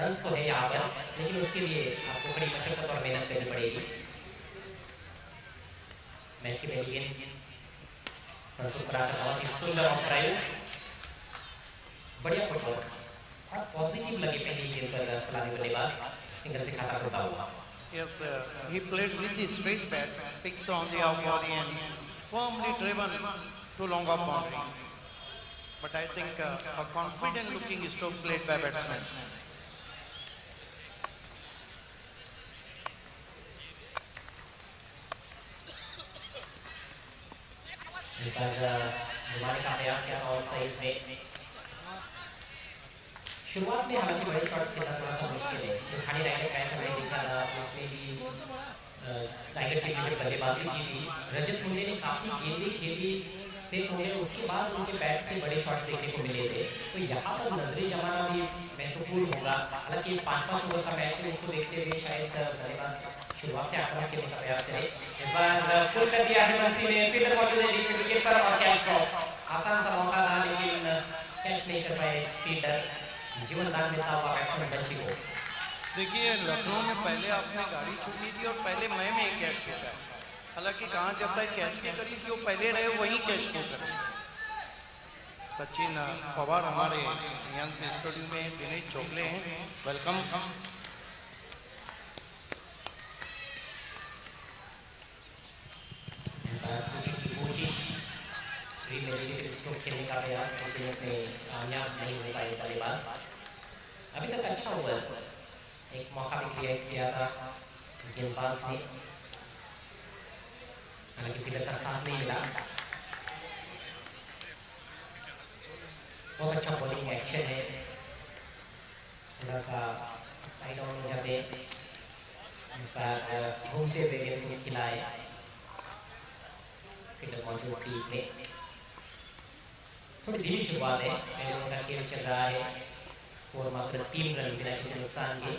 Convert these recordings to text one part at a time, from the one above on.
Runs तो है यहाँ पर, लेकिन उसके लिए आपको बड़ी मशक्कत और मेहनत करनी पड़ेगी। मैच की पहली गेंद बहुत ही सुंदर और ड्राइव, बढ़िया फुटवर्क और पॉजिटिव लगे पहली गेंद पर सलामी बल्लेबाज सिंगल से खाता खुलता हुआ। Yes, he played with the straight bat, picks on the off body and firmly driven to long off boundary. But I think a confident looking stroke played by batsman. इस बार घुमाने का प्रयास किया और सही में शुरुआत में हालांकि बड़े शॉट्स खेलना थोड़ा सा मुश्किल है। जो खाली राइडर मैच हमें दिखा था उसमें भी टाइगर टीम ने बल्लेबाजी की थी, रजत मुंडे ने काफी गेंदें खेली सेट हो गए, उसके बाद उनके बैट से बड़े शॉट देखने को मिले थे। तो यहाँ पर नजरी जमाना भी महत्वपूर्ण होगा। हालांकि 5-5 ओवर का मैच है, उसको देखते हुए शायद बल्लेबाज शुरुआत से आक्रमण खेलने का प्रयास करें। इस बार पुल कर दिया है बंसी ने, फील्डर मौजूद है डीप विकेट पर और कैच ड्रॉप। आसान सा मौका था लेकिन कैच नहीं कर पाए फील्डर, जीवन दान मिलता हुआ बैट्समैन बंसी को। देखिए लखनऊ में पहले आपने गाड़ी छूटी थी और पहले मैं में एक कैच छूटा है। हालांकि कहा जाता है कैच के करीब जो पहले रहे वही कैच को करे। सचिन पवार हमारे रियांस स्टूडियो में, दिनेश चोपले हैं, वेलकम। की कोशिश खेलने का प्रयास लेकिन उसमें कामयाब नहीं हो पाए बल्लेबाज। अभी तक अच्छा ओवर, एक मौका भी क्रिएट किया था गेंदबाज ने, हालांकि फील्डर का साथ नहीं मिला। बहुत अच्छा बॉलिंग एक्शन है, थोड़ा सा साइड ऑन हो जाते इस बार घूमते हुए गेंद को खिलाए फील्डर मौजूद टीम में। थोड़ी धीमी शुरुआत है, पहले उनका खेल चल रहा है, स्कोर मात्र 3 रन बिना किसी नुकसान के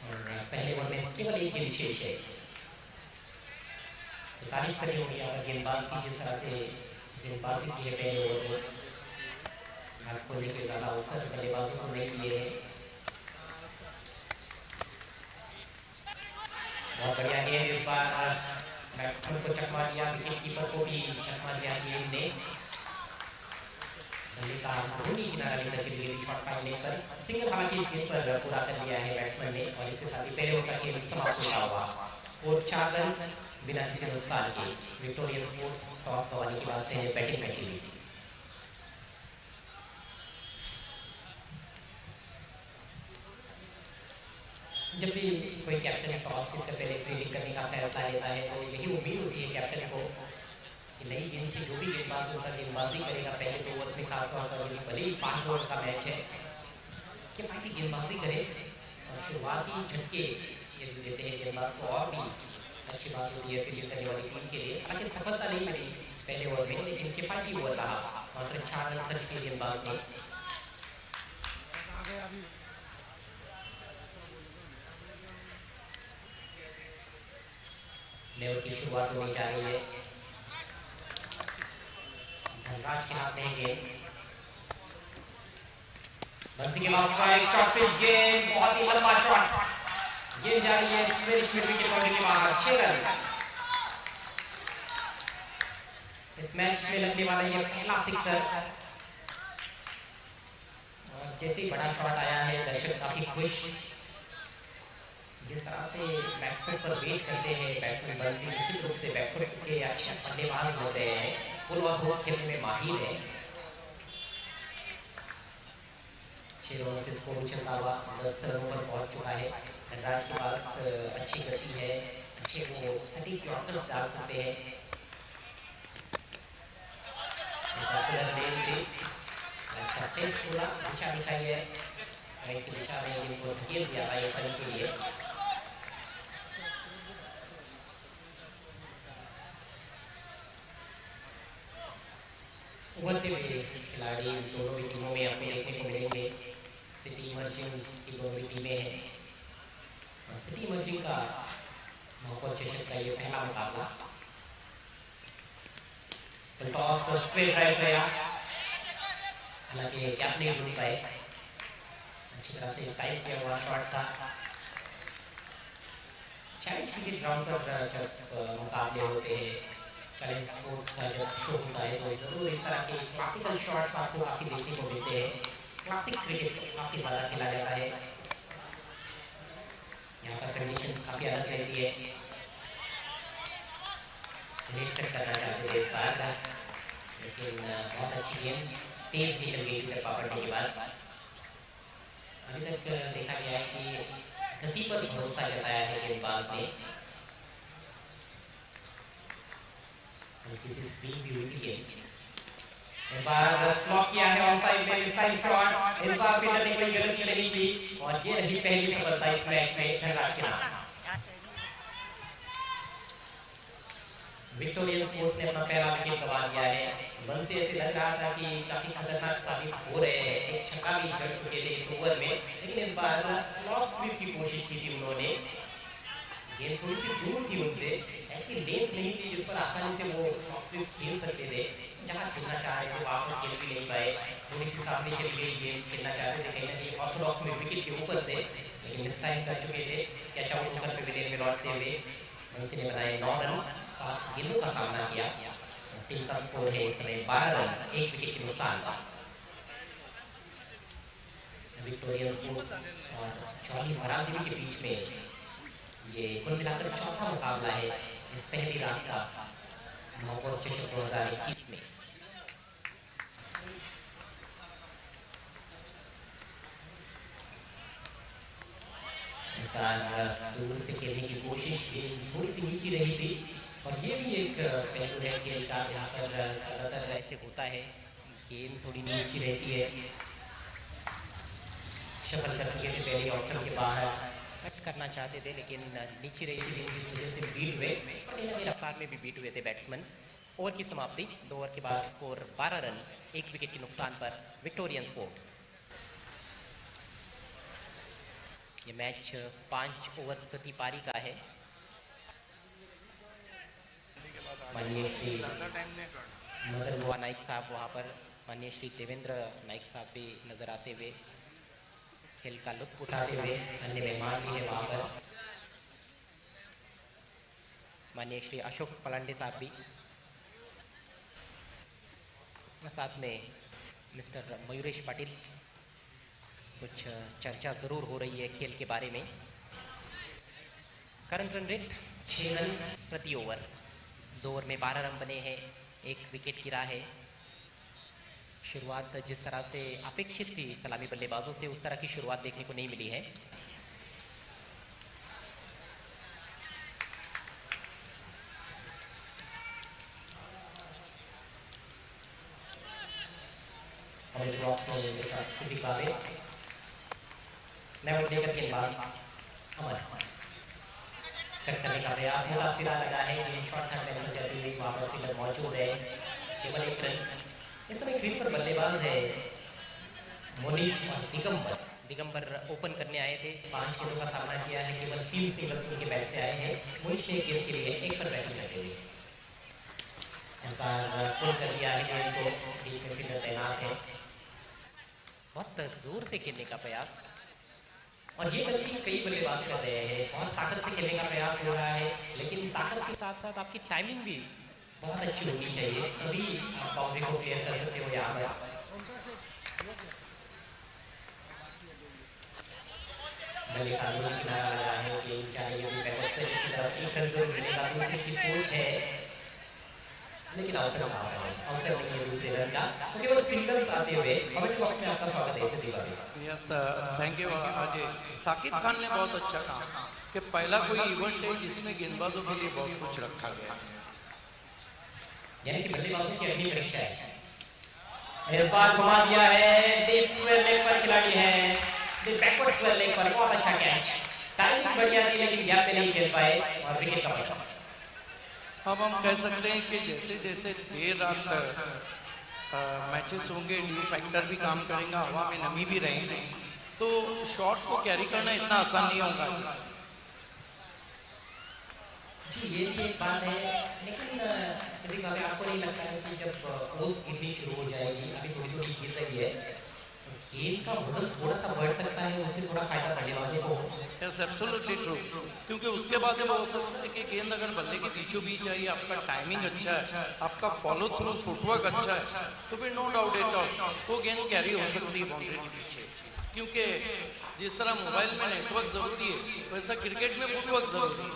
और पहले ओवर में केवल एक गेंद शेष है। तो तारीफ करनी होगी और गेंदबाज की जिस तरह से गेंदबाजी की है पहले ओवर में, हाथ खोलने के ज़्यादा अवसर बल्लेबाजों को नहीं दिए हैं। बहुत बढ़िया गेंद, इस बार बैट्समैन को चकमा दिया, विकेट कीपर को भी चकमा दिया गेंद ने। धोनी किनारा लेकर चली गई शॉट पाने पर सिंगल, हालांकि इस गेंद पर पूरा कर लिया है बैट्समैन ने और इसके साथ ही पहले ओवर का खेल समाप्त हुआ हुआ। स्कोर 4 रन बिना किसी नुकसान के। विक्टोरियन स्पोर्ट्स टॉस गंवाने की बात है बैटिंग करती हुई। जब भी कोई कैप्टन टॉस जीतकर पहले फील्डिंग करने का फैसला लेता है तो यही उम्मीद होती है कैप्टन को कि नई गेंद से जो भी गेंदबाज उनका गेंदबाजी करेगा पहले 2 ओवर्स में, खासतौर पर भले ही 5 ओवर का मैच है, किफायती गेंदबाजी करे और शुरुआती झटके यदि देते हैं गेंदबाज तो और भी अच्छी बात होती है फील्डिंग करने वाली टीम के लिए। हालांकि सफलता नहीं मिली पहले ओवर में, लेकिन किफायती ओवर रहा, मात्र 4 रन खर्च किए गेंदबाज ने। लेवल की शुरुआत होने जा रही है, धनराज के हाथ में गेंद, बंसी के पास स्ट्राइक, शॉट पिच गेंद, बहुत ही लंबा शॉट, गेंद जा रही है स्मिथ विकेट बाउंड्री के बाहर। 6 रन इस मैच में लगने वाला ये पहला सिक्सर। और जैसे ही बड़ा शॉट आया है दर्शक काफी खुश, जिस तरह से बैकफुट पर वेट करते हैं बैट्समैन बंसी, निश्चित रूप से बैकफुट के अच्छे बल्लेबाज होते हैं, पुल और हुक खेलने में माहिर है। 6 रनों से स्कोर उछलता हुआ 10 रनों पर पहुंच चुका है। धनराज के पास अच्छी गति है, अच्छे वो सटीक यॉर्कर्स डाल सकते हैं। दिशा दिखाई है, राइट की दिशा में इनको धकेल दिया था ये पल के लिए। उभरते हुए खिलाड़ी दोनों भी टीमों में आपको देखने को मिलेंगे। सिटी इमर्जिंग की दोनों भी टीमें हैं और सिटी इमर्जिंग का नॉकआउट सेशन का ये पहला मुकाबला। टॉस स्ट्रेट ड्राइव गया, हालांकि कैप नहीं ढूंढ पाए, अच्छी तरह से टाइम किया हुआ शॉट था। चैलेंज क्रिकेट ग्राउंड पर जब मुकाबले होते हैं, चैलेंज स्पोर्ट्स का जब शो होता है, तो ज़रूर इस तरह के क्लासिकल शॉट्स आपको काफ़ी देखने को मिलते हैं। क्लासिक क्रिकेट काफ़ी ज़्यादा खेला जाता है। यहाँ पर कंडीशंस काफ़ी अलग रहती है। नेट कट करना चाहते थे इस बार, लेकिन बहुत अच्छी गेंद तेज निकल गई थी पकड़ने के बाद। अभी तक देखा गया है कि गति पर भरोसा जताया है गेंदबाज ने। किसी स्विंग भी हुई थी गेंद। इस बार स्लॉक किया है ऑन साइड में, इस टाइम शॉट। इस बार फील्डर ने कोई गलती नहीं की और ये रही पहली सफलता इस मैच में धनराज के नाम। विक्टोरियन स्पोर्ट्स ने अपना पहला विकेट गंवा दिया है। मन से ऐसे लग रहा था कि काफी खतरनाक साबित हो रहे हैं। एक छक्का भी जड़ चुके थे इस ओवर में, लेकिन इस बार स्लॉक स्वीप की कोशिश की थी उन्होंने। गेंद थोड़ी सी दूर थी उनसे, ऐसी लेंथ नहीं थी जिस पर आसानी से वो स्लॉक स्वीप खेल सकते थे। जहाँ खेलना चाह रहे थे वहाँ पर खेल भी नहीं पाए। थोड़ी सी सामने चली गई गेंद, खेलना चाहते थे कहीं ना कहीं ऑर्थोडॉक्स में विकेट के ऊपर से, लेकिन मिस टाइम कर चुके थे। कैच आउट होकर पेविलियन में लौटते हुए बंसी ने बनाए 9 रन, 7 गेंदों का सामना किया। टीम का स्कोर है इस समय 12 रन, 1 विकेट के नुकसान का। विक्टोरियन स्पोर्ट्स और चौली हरादेवी के बीच में ये कुल मिलाकर चौथा मुकाबला है इस पहली रात का नवंबर 2021 में। दूर से खेलने की कोशिश थोड़ी सी नीची रही थी, और ये भी एक पहलू है खेल का। यहाँ पर ज़्यादातर ऐसे होता है, गेंद थोड़ी नीची रहती है। शफल कर चुके थे पहले ऑप्शन के बाहर, कट करना चाहते थे लेकिन नीचे रही थी, जिस वजह से बीट हुए। कहीं ना कहीं रफ्तार में भी बीट हुए थे बैट्समैन। ओवर की समाप्ति, 2 ओवर के बाद स्कोर 12 रन, 1 विकेट के नुकसान पर विक्टोरियन स्पोर्ट्स। ये मैच 5 ओवर्स प्रति पारी का है। माननीय श्री मदन मोहन नाइक साहब वहाँ पर, माननीय श्री देवेंद्र नाइक साहब भी नजर आते हुए खेल का लुत्फ उठाते हुए। अन्य मेहमान भी है वहाँ पर, माननीय श्री अशोक पलांडे साहब भी, साथ में मिस्टर मयूरेश पाटिल। कुछ चर्चा जरूर हो रही है खेल के बारे में। करंट रन रेट 6 रन प्रति ओवर। 2 ओवर में 12 रन बने हैं, 1 विकेट गिरा है। शुरुआत जिस तरह से अपेक्षित थी सलामी बल्लेबाजों से, उस तरह की शुरुआत देखने को नहीं मिली है। गेंदबाज अमर कट करने का प्रयास, मोटा सिरा लगा है। गेंद शॉट करने में जाती हुई वहाँ पर फील्डर मौजूद है। केवल 1 रन। इस समय क्रीज पर बल्लेबाज है मोनिश और दिगंबर ओपन करने आए थे। 5 गेंदों का सामना किया है, केवल 3 सिंगल्स उनके बैट से आए हैं। मोनिश ने गेंद के लिए 1 पर बैटिंग करते हुए पुल कर दिया है गेंद को। बीच में फील्डर तैनात है। बहुत जोर से खेलने का प्रयास, और ये गलती कई बल्लेबाज कर रहे हैं। बहुत ताकत से खेलने का प्रयास हो रहा है, लेकिन ताकत के साथ साथ आपकी टाइमिंग भी बहुत अच्छी होनी चाहिए, तभी आप बाउंड्री को क्लियर कर सकते हो। यहाँ पर बल्ले का दोनों किनारा लगा है कि चाहे ये भी बैकवर्ड स्टेप की तरफ 1 रन जरूर मिलेगा, दूसरे की सोच है, लेकिन अवसर नहीं है दूसरे रन का, तो केवल सिंगल्स आते हुए। कमेंट बॉक्स में आपका स्वागत है इसे Diwali. Yes, thank you Ajay. Saqib Khan ने बहुत अच्छा कहा कि पहला कोई इवेंट है जिसमें गेंदबाजों के लिए बहुत कुछ रखा गया, यानी कि बल्लेबाजों की अगली परीक्षा है। इस बार घुमा दिया है, डीप स्क्वायर लेग पर खिलाड़ी है, बैकवर्ड स्क्वायर लेग पर। बहुत अच्छा कैच, टाइमिंग बढ़िया थी लेकिन गैप में नहीं खेल पाए और विकेट का पकड़। अब हम कह सकते हैं कि जैसे जैसे देर रात मैचेस होंगे, ड्यू फैक्टर भी काम करेगा, हवा में नमी भी रहेंगे, तो शॉट को कैरी करना इतना आसान नहीं होगा। जी ये भी एक बात है, लेकिन सभी भाभी आपको नहीं लगता है कि जब ओस गिरनी शुरू हो जाएगी, अभी थोड़ी थोड़ी गिर रही है, तो गेंद का वजन थोड़ा सा बढ़ सकता है, उसी थोड़ा फायदा बल्लेबाजों को हो। यस एब्सोल्युटली ट्रू, क्योंकि उसके बाद ये हो सकता है कि गेंद अगर बल्ले के बीचों बीच आई, आपका टाइमिंग अच्छा है, आपका फॉलो थ्रू फुटवर्क अच्छा है, तो फिर नो डाउट एट ऑल वो गेंद कैरी हो सकती है बाउंड्री के पीछे। क्योंकि जिस तरह मोबाइल में नेटवर्क जरूरी है, वैसा क्रिकेट में फुटवर्क जरूरी है।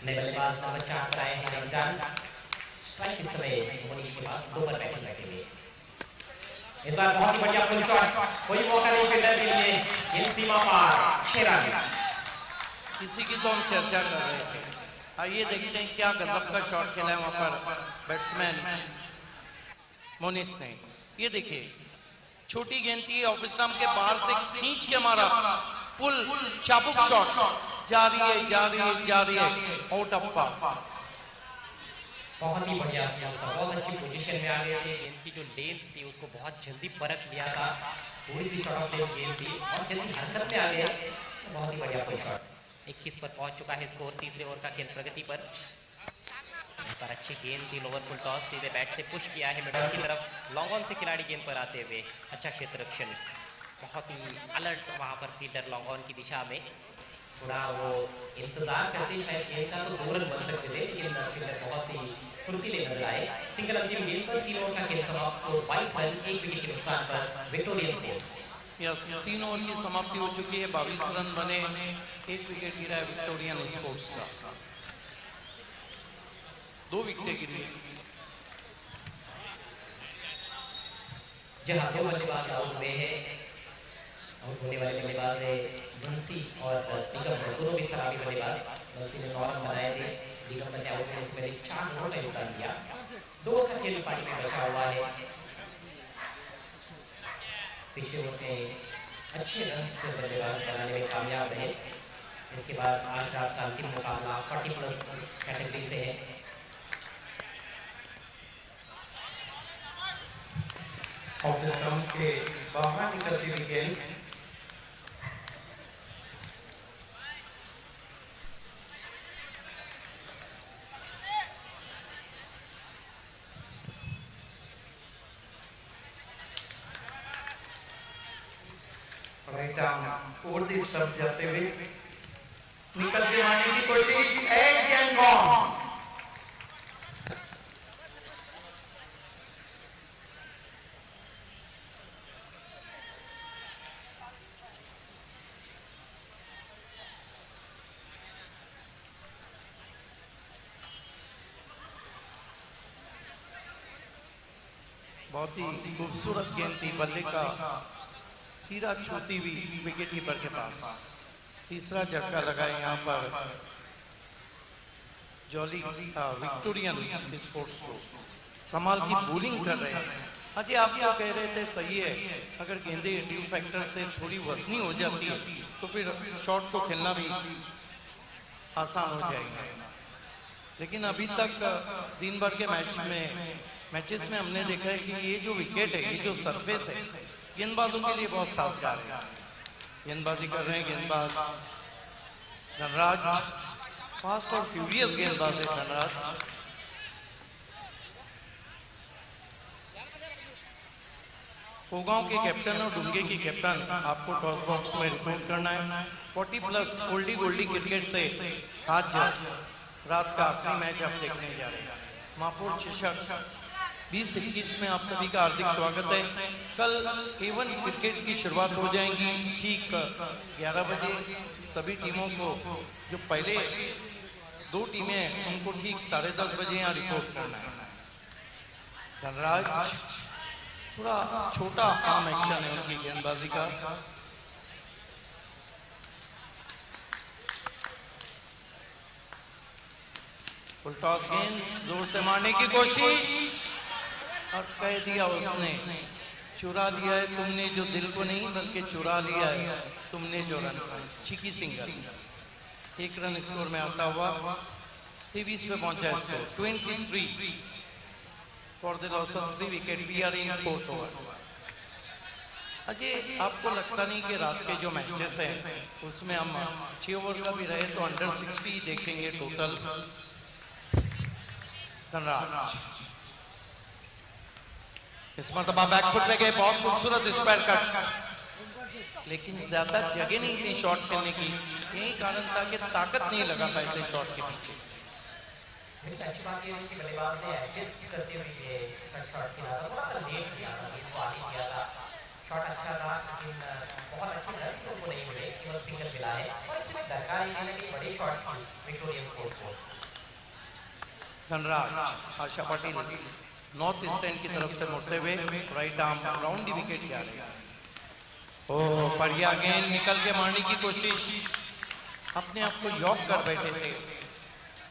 नए बल्लेबाज नंबर 4 पर आए हैं रमजान। स्ट्राइक इस समय मोनिश के पास 2 पर बैटिंग बैठेंगे। इस बार बहुत ही बढ़िया पुल शॉट, कोई मौका नहीं फील्डर के लिए, गेंद सीमा पार, 6 रन। इसी की तो हम चर्चा कर रहे थे। आइए देखते हैं क्या गजब का शॉट खेला है वहां पर बैट्समैन मोनिस ने। ये देखिए, छोटी गेंद थी, ऑफ स्टंप के बाहर से खींच के मारा, पुल चाबुक शॉट, जा रही है जा रही है जा रही है, आउट ऑफ पार। बहुत ही बढ़िया स्विंग था, बहुत अच्छी पोजीशन में आ गए थे। गेंद की जो लेंथ थी उसको बहुत जल्दी परख लिया था, थोड़ी सी शॉर्ट ऑफ लेंथ गेंद थी और जल्दी हरकत में आ गए। बहुत ही बढ़िया पुल शॉट। 21 पर पहुंच चुका है स्कोर, तीसरे ओवर का खेल प्रगति पर। इस बार अच्छी गेंद थी, लोअर फुल टॉस, सीधे बैट से पुश किया है मिडल की तरफ, लॉन्ग ऑन से खिलाड़ी गेंद पर आते हुए, अच्छा क्षेत्र रक्षण, बहुत ही अलर्ट वहां पर फील्डर लॉन्ग ऑन की दिशा में। थोड़ा वो इंतजार करते शायद गेंद का तो 2 रन बन सकते थे, लेकिन फील्डर बहुत ही फुर्तीले नजर आए। सिंगल अंतिम गेंद पर 3 ओवर का खेल समाप्त, स्कोर 22 रन, 1 विकेट के नुकसान पर विक्टोरियन स्पोर्ट्स। यस, 3 ओवर की समाप्ति हो चुकी है, 22 रन बने, 1 विकेट गिरा है विक्टोरियन स्पोर्ट्स का, 2 विकेटें गिरी है। जहां 2 बल्लेबाज आउट हुए हैं, आउट होने वाले बल्लेबाज है बंसी और निगम, दोनों भी सलामी बल्लेबाज। बंसी ने 9 रन बनाए थे, निगम ने आउट होने से पहले 4 रन का योगदान दिया। 2 ओवर का खेल पारी में बचा हुआ है। पिछले ओवर में अच्छे रन से बल्लेबाज बनाने में कामयाब रहे। इसके बाद आज रात का अंतिम मुकाबला 40+ कैटेगरी से है। ऑफ स्टंप के बाहर निकलती हुई गेंद, पूर्ति सब जाते हुए निकल के आने की कोशिश, एज एंड गॉन। बहुत ही खूबसूरत गेंद थी, बल्ले का सीरा छूती हुई विकेट कीपर के पास। तीसरा झटका लगा यहाँ पर जॉली विक्टोरियन स्पोर्ट्स को, कमाल की बॉलिंग कर रहे हैं। अजय आप जो कह रहे थे सही है, अगर गेंदें ड्यू फैक्टर से थोड़ी वजनी हो जाती है तो फिर शॉट को खेलना भी आसान हो जाएगा। लेकिन अभी तक दिन भर के मैचेस में हमने देखा है कि ये जो विकेट है, ये जो सरफेस है, गेंदबाजों के लिए बहुत साजगार है। गेंदबाजी कर रहे हैं गेंदबाज धनराज, फास्ट और फ्यूरियस गेंदबाज है धनराज। कोगांव के कैप्टन और डुंगे की कैप्टन आपको टॉस बॉक्स में रिपोर्ट करना है। 40+ ओल्डी गोल्डी क्रिकेट से आज रात का आखिरी मैच आप देखने जा रहे हैं। मापुर चषक 2021 में आप सभी का हार्दिक स्वागत है। कल A1 क्रिकेट की शुरुआत हो जाएगी ठीक 11 बजे। सभी टीमों को, जो पहले 2 टीमें हैं, उनको ठीक 10:30 बजे यहाँ रिपोर्ट करना है। धनराज थोड़ा छोटा आम एक्शन है उनकी गेंदबाजी का। फुल टॉस गेंद, जोर से मारने की कोशिश और कह दिया उसने, चुरा लिया है तुमने जो दिल को नहीं, बल्कि चुरा लिया है तुमने जो run. Chicky single, 1 run score में आता हुआ 23 पे पहुंचा score. 23 for the loss of 3 wicket. We are in 4th over. Ajay आपको लगता नहीं कि रात के जो मैचेस हैं उसमें हम 6 ओवर का भी रहे तो अंडर 60 देखेंगे टोटल। धनराज इस मरतबा बैकफुट पे गए, बहुत खूबसूरत स्क्वायर कट। लेकिन ज्यादा जगह नहीं थी शॉट खेलने की, यही कारण था कि ताकत नहीं लगा पाए थे शॉट के पीछे। लेकिन अच्छी बात ये है कि बल्लेबाज ने एडजस्ट करते हुए ये शॉट खेला था, थोड़ा सा लेट किया था, गेंद को आगे किया था, शॉट अच्छा रहा लेकिन बहुत अच्छे रन उनको नहीं मिले, केवल सिंगल मिला है और इसमें दरकार ये है कि बड़े शॉट्स विक्टोरियन स्पोर्ट्स को। धनराज, आशा पाटिल नॉर्थ ईस्टर्न की तरफ से मुड़ते हुए राइट आर्म राउंड दी विकेट जा रहे हैं। ओ बढ़िया गेंद निकल के मारने की कोशिश, अपने आप को यॉक कर बैठे थे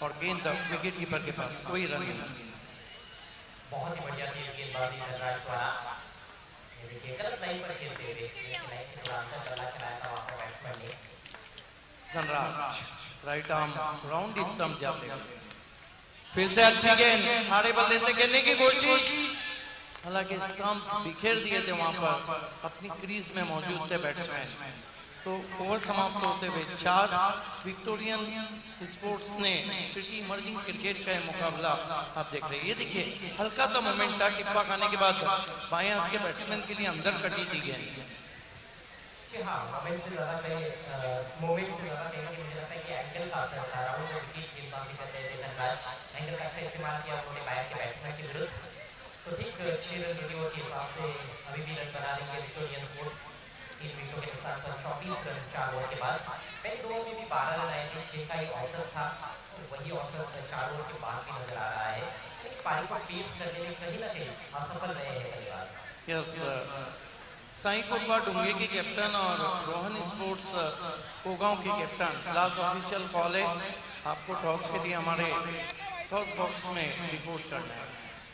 और गेंद विकेट कीपर के पास, कोई रन नहीं। बहुत ही बढ़िया थी गेंदबाजी धनराज द्वारा, ये देखिए गलत लाइन पर खेलते थे, लाइन के थोड़ा अंदर चला चलाया था वहाँ पर बैट्समैन ने। Dhanraj right arm round stump जाते हैं, फिर से अच्छी गेंद आड़े बल्ले से खेलने की कोशिश, हालांकि स्टंप्स बिखेर दिए थे वहां पर, अपनी क्रीज में मौजूद थे बैट्समैन। तो ओवर समाप्त होते हुए 4 विक्टोरियन स्पोर्ट्स ने सिटी इमर्जिंग क्रिकेट का मुकाबला आप देख रहे हैं। ये देखिए हल्का सा मोमेंट था, टिप्पा खाने के बाद बाएं हाथ के बैट्समैन के लिए अंदर कटी थी गेंद। जी हाँ, मोमेंट से ज़्यादा कहीं मुझे लगता है कि एंगल का असर था। राहुल उनकी गेंदबाजी करते थे, धनराज एंगल का अच्छा इस्तेमाल किया उन्होंने बाहर के बैट्समैन के विरुद्ध। तो ठीक 6 रन प्रति ओवर के हिसाब से अभी भी रन बना रही है विक्टोरियन स्पोर्ट्स 3 विकेटों के नुकसान पर 24 रन 4 ओवर के बाद। पहले 2 ओवर में भी 12 रन आए थे, 6 का ही औसत था, वही औसत 4 ओवर के बाद भी नजर आ रहा है। लेकिन पारी को पेश करने में कहीं ना कहीं असफल रहे हैं बल्लेबाज। यस, साई कोपा डुंगे के कैप्टन और रोहन स्पोर्ट्स कोगांव के कैप्टन, लास्ट ऑफिशियल कॉल है आपको टॉस के लिए हमारे टॉस बॉक्स में रिपोर्ट करना है।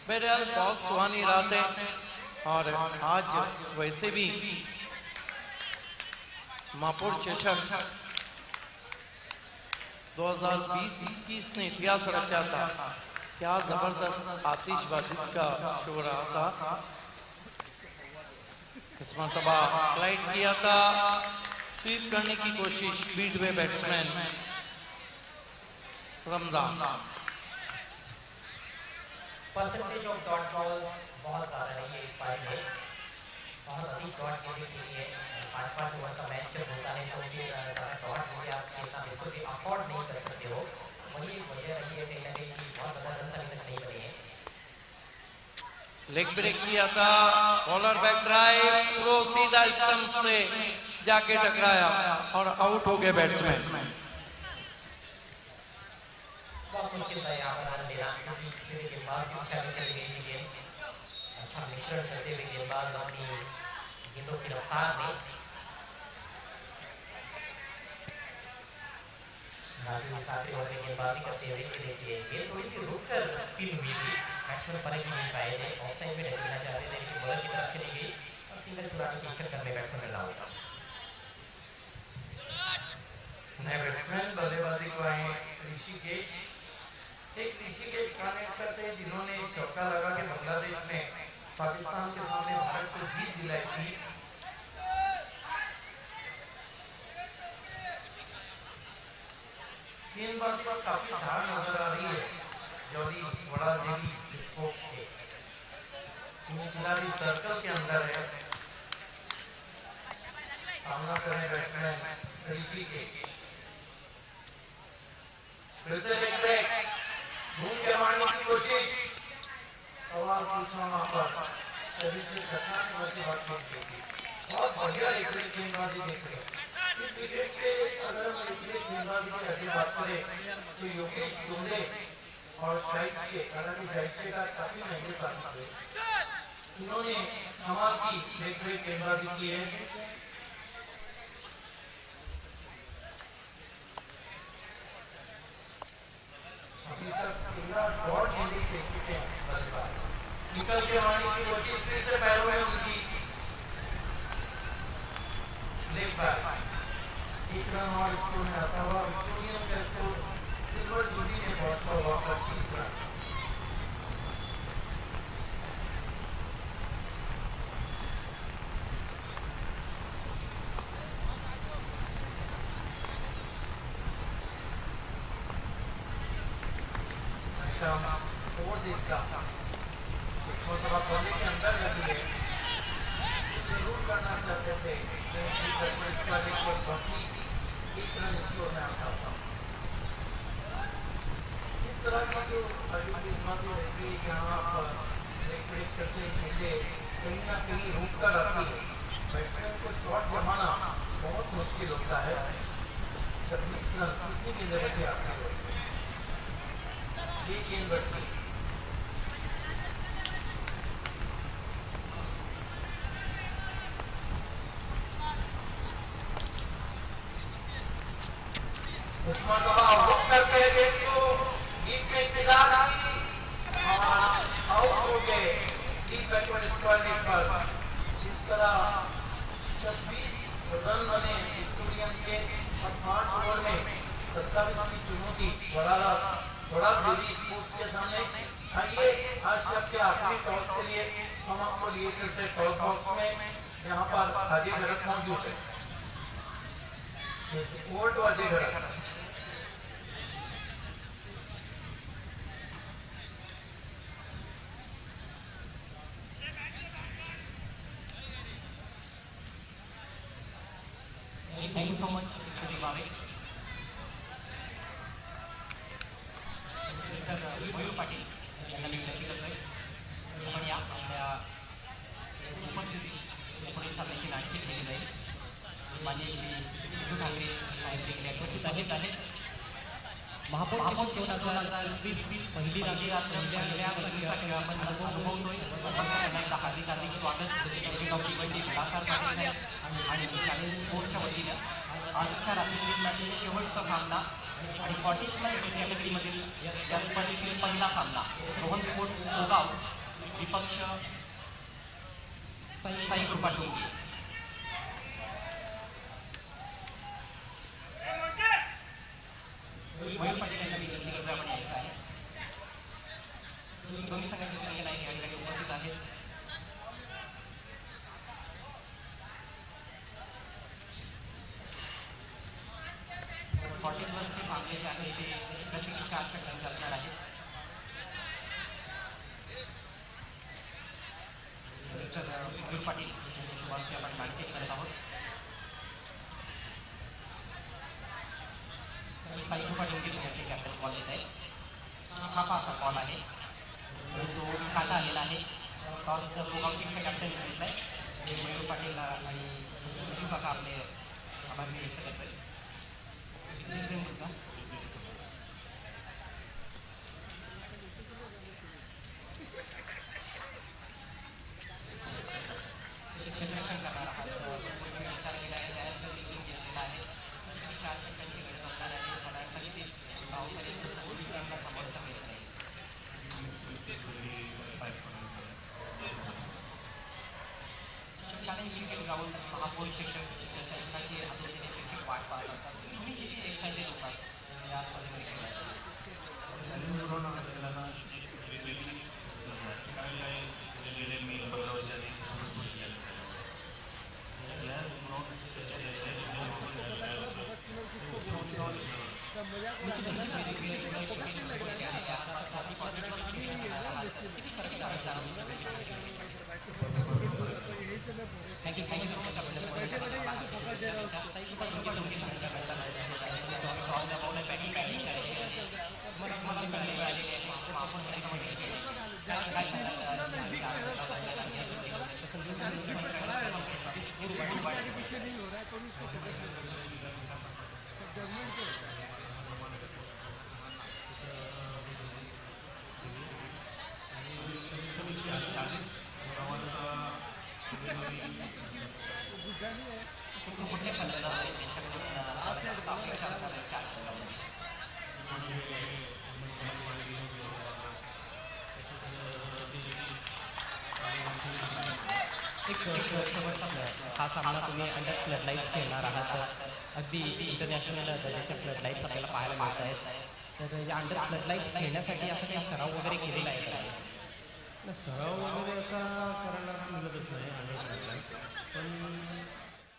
बहरहाल बहुत सुहानी रात है और आज वैसे भी मापुर चषक 2020-21 ने इतिहास रचा था। क्या जबरदस्त आतिशबाजी का शो रहा था। इस मरतबा फ्लाइट किया था, स्वीप करने की कोशिश बीट हुए batsman Ramzan. Percentage of dot balls बहुत ज़्यादा नहीं है इस पारी में, बहुत अधिक डॉट गेंदें खेली है। 5-5 ओवर का मैच जब होता है तो फिर ज़्यादा डॉट गेंदें आप खेलना बिल्कुल भी अफोर्ड नहीं कर सकते हो। वही वजह रही है कहीं ना कहीं कि बहुत ज़्यादा रन अभी तक नहीं बने हैं। लेग ब्रेक किया था, बॉलर बैक ड्राइव, थ्रो सीधा स्टंप से जाके टकराया और आउट हो गए बैट्समैन। बहुत मुश्किल था यहाँ पर रन लेना, क्योंकि सीधे गेंदबाज की दिशा में चली गई थी गेंद। अच्छा मिश्रण करते हुए गेंदबाज अपनी गेंदों की रफ्तार में राजू 7वें ओवर में गेंदबाजी करते हुए ये देखिए गेंद थोड़ी सी रुक कर स्पिन हुई थी, बैट्समैन पर ही नहीं पाए थे, ऑफ साइड में खेलना चाहते थे लेकिन बॉलर की तरफ चली गई और सिंगल चुराने के चक्कर में बैट्समैन रन आउट। नए बैट्समैन बल्लेबाजी को आए ऋषिकेश, एक ऋषिकेश कनेक्ट करते हैं जिन्होंने चौका लगा के बांग्लादेश ने पाकिस्तान के सामने भारत को जीत दिलाई थी। गेंदबाजी पर काफी धार नजर आ रही है जॉली बड़ा देवी स्पोर्ट्स के। खिलाड़ी सर्कल के अंदर है, सामना कर रहे बैट्समैन ऋषिकेश। फिर से लेग ब्रेक, घूम के मारने की कोशिश, सवाल पूछना वहां पर शरीर से टकराने की बात नहीं थी। बहुत बढ़िया लेग ब्रेक गेंदबाजी देख रहे हैं इस विकेट पे। अगर हम लेग ब्रेक गेंदबाजी की ऐसी बात करें तो योगेश गुंडे और शाहिद शेख, हालांकि शाहिद शेख का काफी महंगे साथी थे, इन्होंने कमाल की लेग ब्रेक गेंदबाजी की है। अभी तक 13 डॉट गेंदें फेंक चुके हैं बल्लेबाज। निकल के मारने की कोशिश, फिर से पैरों में उनकी लेग बैक, 1 रन और स्कोर में आता हुआ विक्टोरियन का स्कोर सिल्वर जूबली ने बहुत हुआ 25 रन। ओवर दिस के अंदर लगी है, जरूर करना चाहते थे इसका रिकॉर्ड पहुंची, एक रन स्कोर में आता था। इस तरह की जो दिमागी रहती है, जहाँ पर ब्रेक करते खेलते कहीं ना कहीं रुक कर आती है, बैट्समैन को शॉट जमाना बहुत मुश्किल होता है। 26 रन कितनी गेंदें बची आपके को? एक गेंद बची। उस्मान दबाव करके गेंद को डीप में खिला दी और आउट हो गए डीप बैकवर्ड स्क्वायर पर। इस तरह 26 रन बने विक्टोरियन के और 5 ओवर में 27 की चुनौती बड़ा देवी स्पोर्ट्स के सामने। आइए आज शब के आखिरी टॉस के लिए हम आपको लिए चलते टॉस बॉक्स में, जहां पर अजय भरत मौजूद है। Sport Ajay Bharat. Thank you so much, Mr. Bhavik. Mr. मयूर पाटील यांना मी विनंती करतोय आपण या आपल्या उपस्थिती पुढील सामन्याची नाटकी केली जाईल. माझे श्री उद्धव ठाकरे साहेब देखील उपस्थित आहेत. महापौर 2020 पहिली रात्र पहिल्या संघाचा खेळ आपण अनुभवतोय. सर्वांना हार्दिक स्वागत आणि चॅलेंज स्पोर्ट्सच्या वतीनं आजच्या रात्रीतील शेवटचा सामना आणि 40+ कॅटेगरीमधील या स्पर्धेतील पहिला सामना रोहन स्पोर्ट्स गोगाव विपक्ष साई कृपा टोंगे. मयूर पाटील यांना विनंती करतोय आपण यायचं आहे. दोन्ही संघाचे संघ नाही या ठिकाणी उपस्थित आहेत. चे सामने जे आहे ते प्रत्येकी 4 षटकांचे असणार आहेत. मिस्टर मयूर पाटील यांच्या शुभारंभी आपण नाटक करत आहोत. साई कृपा टोंगे संघाचे कॅप्टन बॉल येत आहे. छापा असा बॉल आहे, तो काटा आलेला आहे. टॉस गोगाव टीमचे कॅप्टन घेतला आहे. मयूर पाटील आणि विशू काका आपले आभार व्यक्त करतोय. क्षेत्ररक्षण करणारा हा विचार केला आहे. त्यानंतर लिंकिंग घेतलेला आहे. 4 षटकांची गरज असणार आहे. साधारणतः ते गावपर्यंत विक्रमला थांबवण्याचा प्रयत्न आहे. चॅलेंज क्रिकेट ग्राउंड महापौर शिक्षक षटकाची आतुरतेने शिक्षक वाट पाहत असतात. तुम्ही किती एक्साइटेड होतात या स्पर्धेमध्ये खेळायचं? Thank you so much. हा सामना तुम्ही अंडर फ्लडलाईट्स खेळणार आहात. अगदी इंटरनॅशनल दर्जाच्या फ्लडलाईट्स आपल्याला पाहायला मिळत आहेत. तर या अंडर फ्लडलाईट्स खेळण्यासाठी असं काही सराव वगैरे केलेला आहे का? सराव वगैरे असा करायला मिळतच नाही अंडर फ्लडलाईट, पण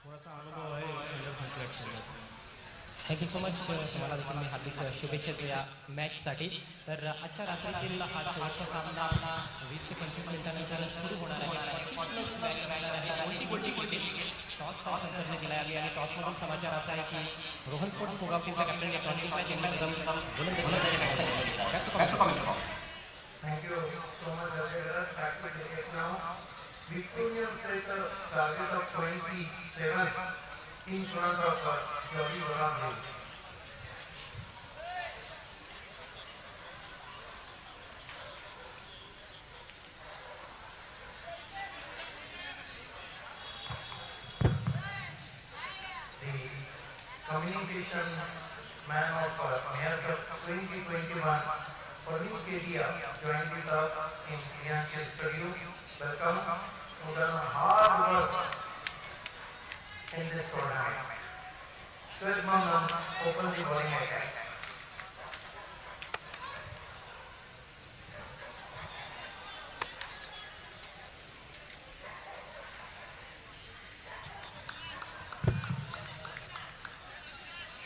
थोडासा अनुभव आहे अंडर फ्लडलाईट खेळण्याचा. Thank you so much. तुम्हाला देखील मी हार्दिक शुभेच्छा या मॅचसाठी. तर आजच्या रात्रीतील हा शेवटचा सामना 20 ते 25 मिनिटांनंतर सुरू होणार आहे. टॉस संघटना केला आहे आणि टॉसमधून समाचार असा आहे की रोहन स्पोर्ट्स भोगाव टीमच्या कॅप्टन या टॉस जिंकला त्यांनी गोलंदाजी Thank you so much, Ajay. Back to cricket now. Victorian set a target of 27 in front of Jolly Varadhi. The communication man of Mayor Cup 2021, Praveen Kedia, joined with us in Priyanshi Studio. Welcome. Who done hard work in this tournament. Shoaib Mohammad opened the bowling attack.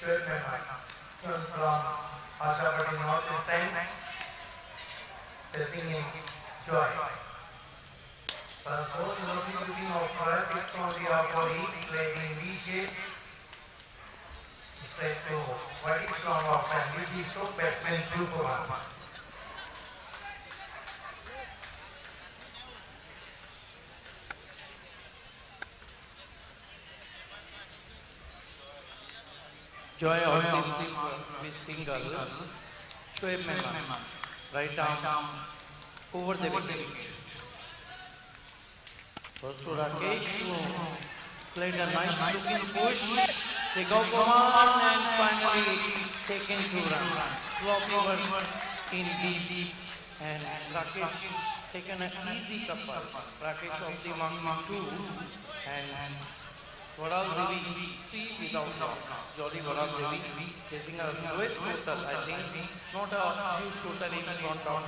Shoaib Mohammad turned from Ashapati North this time, facing in Joy. First ball looking of kicks on the off-body, played in V shape. Straight to very strong option with the stroke batsman through for one. Joy of the with single. Shoaib Mohammad, right arm over the wicket. Goes to Rakesh, who played a nice looking push. They go for one and finally taken 2 runs. Sloppy work in deep and Rakesh taken an easy couple. Rakesh of the mark 2 and Varal Devi 3 without loss. Jolly Varal Devi chasing a lowest total, I think, not a huge total in front of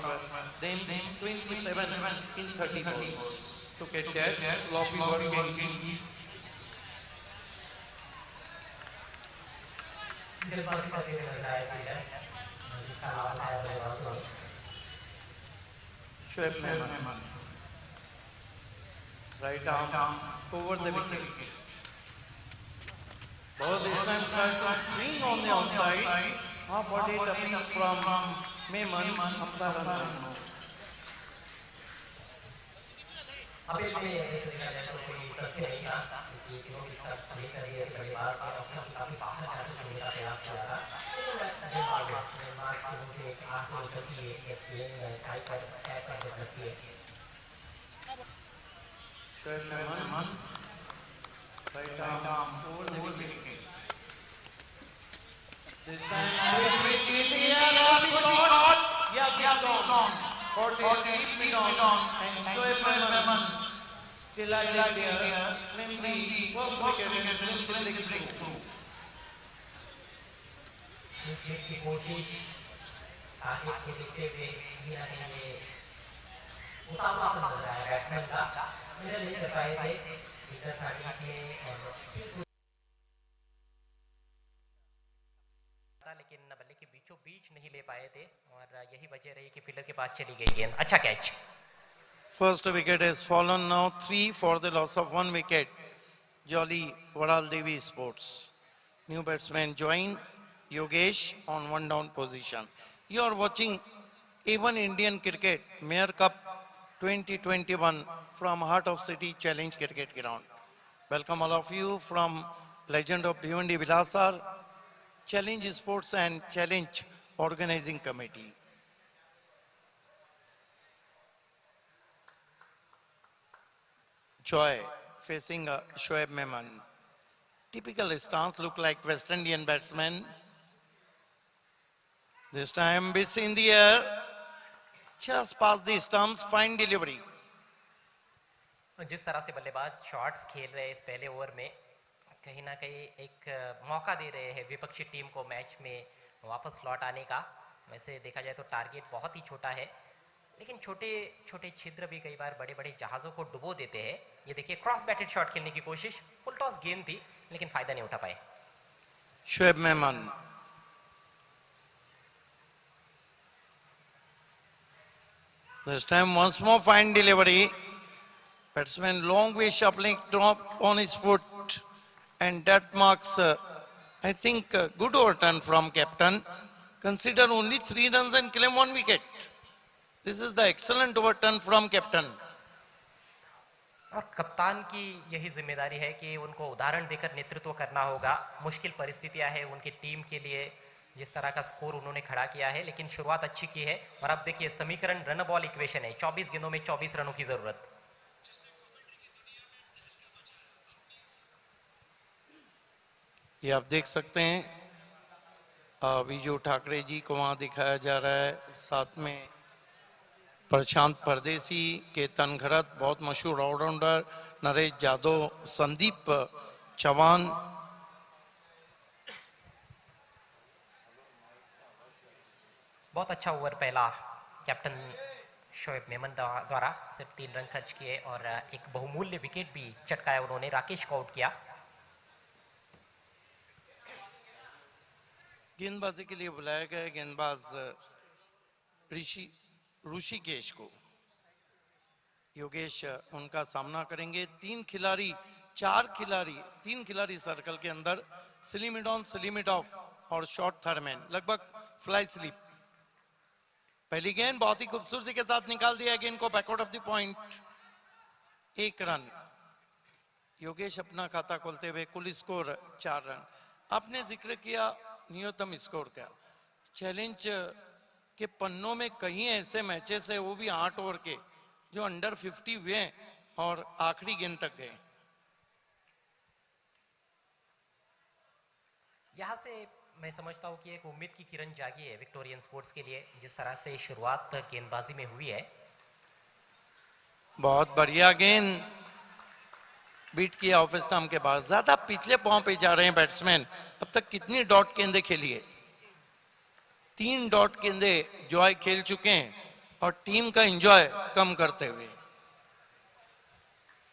them. 27 in 30 balls. To get that sloppy working. जल्दबाजी करते हुए नजर आए fielder जिसका नाम है बल्लेबाज Shoaib Mohammad, right arm over the wicket. Ball this time tried to swing on the outside. Half-body tapping from Mehman, umpire unknown. अभी भी ऐसे देखा जाए तो कोई तथ्य नहीं था क्योंकि तीनों की सर्च नहीं कर रही है बल्लेबाज ने अवसर काफी बाहर जाकर खेलने का प्रयास किया था लेकिन गेंदबाज की वजह से एक आंख में निकलती है एक गेंद टाई पर टैप कर निकलती है Shoaib Mohammad, right arm over the wicket. This time, switch in the air, caught. Yeah, gone. Caught it, keep it on, and Shoaib Mohammad delighted there, claimed the first wicket and claimed the breakthrough. सीखने की कोशिश target को देखते हुए कहीं ना कहीं ये उतावलापन नजर आया बैट्समैन का मुझे नहीं कर पाए थे फील्डर था टीम में और ठीक लेकिन बल्ले के बीचों बीच नहीं ले पाए थे और यही वजह रही कि फील्डर के पास चली गई गेंद अच्छा catch First wicket has fallen now, 3 for the loss of 1 wicket. Jolly Varal Devi Sports. New batsman join Yogesh on 1 down position. You are watching A1 Indian Cricket Mayor Cup 2021 from Heart of City Challenge Cricket Ground. Welcome all of you from Legend of Bhiwandi Vilasar, Challenge Sports and Challenge Organizing Committee. Joy facing Shoaib Mohammad. Typical stance, look like West Indian batsman. This time miss in the air, just past the stumps, fine delivery. जिस तरह से बल्लेबाज shots खेल रहे हैं इस पहले over में कहीं ना कहीं एक मौका दे रहे हैं विपक्षी टीम को मैच में वापस लौट आने का वैसे देखा जाए तो टारगेट बहुत ही छोटा है लेकिन छोटे छोटे छिद्र भी कई बार बड़े बड़े जहाज़ों को डुबो देते हैं ये देखिए क्रॉस बैटेड शॉट खेलने की कोशिश फुल टॉस गेंद थी लेकिन फायदा नहीं उठा पाए Shoaib Mohammad. This time once more fine delivery. Batsman long way shuffling, drop on his foot. and that marks, I think, good overturn from captain. Consider only 3 runs and claim 1 wicket. This is the excellent overturn from captain. और कप्तान की यही जिम्मेदारी है कि उनको उदाहरण देकर नेतृत्व करना होगा। मुश्किल परिस्थितियां हैं उनकी टीम के लिए, जिस तरह का स्कोर उन्होंने खड़ा किया है, लेकिन शुरुआत अच्छी की है। और अब देखिए समीकरण रन बॉल इक्वेशन है, 24 गेंदों में 24 रनों की जरूरत। ये आप देख सकते हैं विजू ठाकरे जी को वहां दिखाया जा रहा है, साथ में प्रशांत परदेसी, केतन घरत, बहुत मशहूर ऑलराउंडर, नरेश जादव, संदीप चौहान। बहुत अच्छा ओवर पहला कैप्टन शोएब मेमन द्वारा, सिर्फ 3 रन खर्च किए और एक बहुमूल्य विकेट भी चटकाया उन्होंने, राकेश को आउट किया। गेंदबाजी के लिए बुलाया गया गेंदबाज ऋषिकेश को। योगेश उनका सामना करेंगे। 3 खिलाड़ी सर्कल के अंदर, स्लिम ऑन स्लिम ऑफ और शॉर्ट थर्डमैन, लगभग फ्लाई स्लिप। पहली गेंद बहुत ही खूबसूरती के साथ निकाल दिया गेंद को back out of the point, 1 run. Yogesh अपना खाता खोलते हुए, कुल स्कोर 4 रन। आपने जिक्र किया न्यूनतम स्कोर का, चैलेंज के पन्नों में कहीं ऐसे मैचेस है, वो भी 8 ओवर के, जो अंडर 50 हुए और आखिरी गेंद तक गए। यहाँ से मैं समझता हूँ कि एक उम्मीद की किरण जागी है विक्टोरियन स्पोर्ट्स के लिए, जिस तरह से शुरुआत गेंदबाजी में हुई है। बहुत बढ़िया गेंद बीट किया ऑफ स्टंप के बाद, ज्यादा पिछले पांव पे जा रहे हैं बैट्समैन। अब तक कितनी डॉट गेंदे खेली है? 3 डॉट गेंदे जॉय खेल चुके हैं और टीम का एंजॉय कम करते हुए।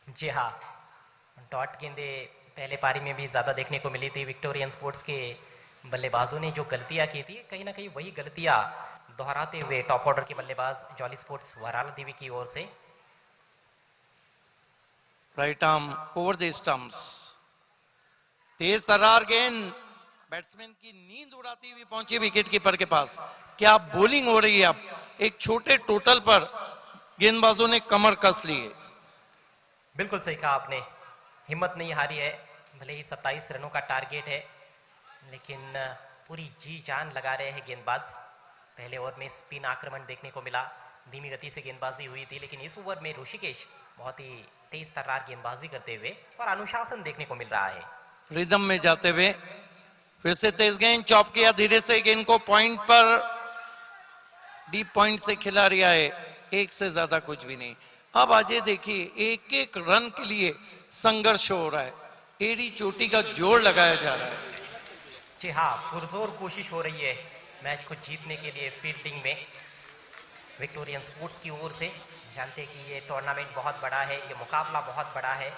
जी हाँ, डॉट गेंदे पहले पारी में भी ज्यादा देखने को मिली थी। विक्टोरियन स्पोर्ट्स के बल्लेबाजों ने जो गलतियां की थी, कहीं ना कहीं वही गलतियां दोहराते हुए टॉप ऑर्डर के बल्लेबाज जॉली स्पोर्ट्स वराला देवी की ओर से। Right arm over the stumps, तेज तर्रार गेंद बैट्समैन की नींद उड़ाती हुई पहुंची विकेट कीपर के पास। क्या बॉलिंग हो रही है? अब एक छोटे टोटल पर गेंदबाजों ने कमर कस ली है। बिल्कुल सही कहा आपने, हिम्मत नहीं हारी है। भले ही 27 रनों का टारगेट है, लेकिन पूरी जी जान लगा रहे हैं गेंदबाज। पहले ओवर में स्पिन आक्रमण देखने को मिला, धीमी गति से गेंदबाजी हुई थी, लेकिन इस ओवर में ऋषिकेश बहुत ही तेज तर्रार गेंदबाजी करते हुए और अनुशासन देखने को मिल रहा है। रिदम में जाते हुए फिर से तेज गेंद, चॉप किया धीरे से गेंद को पॉइंट पर, डीप पॉइंट से खिलाड़ी आए, 1 से ज्यादा कुछ भी नहीं। अब अजय देखिए, 1-1 रन के लिए संघर्ष हो रहा है, एड़ी चोटी का जोर लगाया जा रहा है। जी हाँ, पुरजोर कोशिश हो रही है मैच को जीतने के लिए फील्डिंग में विक्टोरियन स्पोर्ट्स की ओर से। जानते हैं कि ये टूर्नामेंट बहुत बड़ा है, ये मुकाबला बहुत बड़ा है।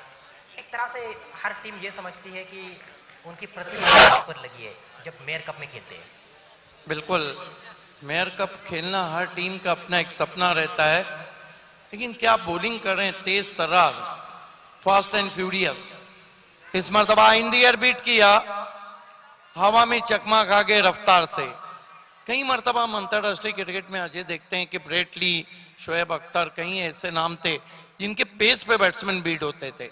एक तरह से हर टीम ये समझती है कि उनकी प्रतिभा पर लगी है जब मेयर कप में खेलते हैं। बिल्कुल, मेयर कप खेलना हर टीम का अपना एक सपना रहता है, लेकिन क्या बॉलिंग कर रहे हैं, तेज तर्रार, फास्ट एंड फ्यूरियस। इस मर्तबा इन द एयर बीट किया, हवा में चकमा खा गए रफ्तार से। कई मर्तबा हम अंतरराष्ट्रीय क्रिकेट में अजय देखते हैं कि ब्रेट ली, शोएब अख्तर, कई ऐसे नाम थे जिनके पेस पे बैट्समैन बीट होते थे।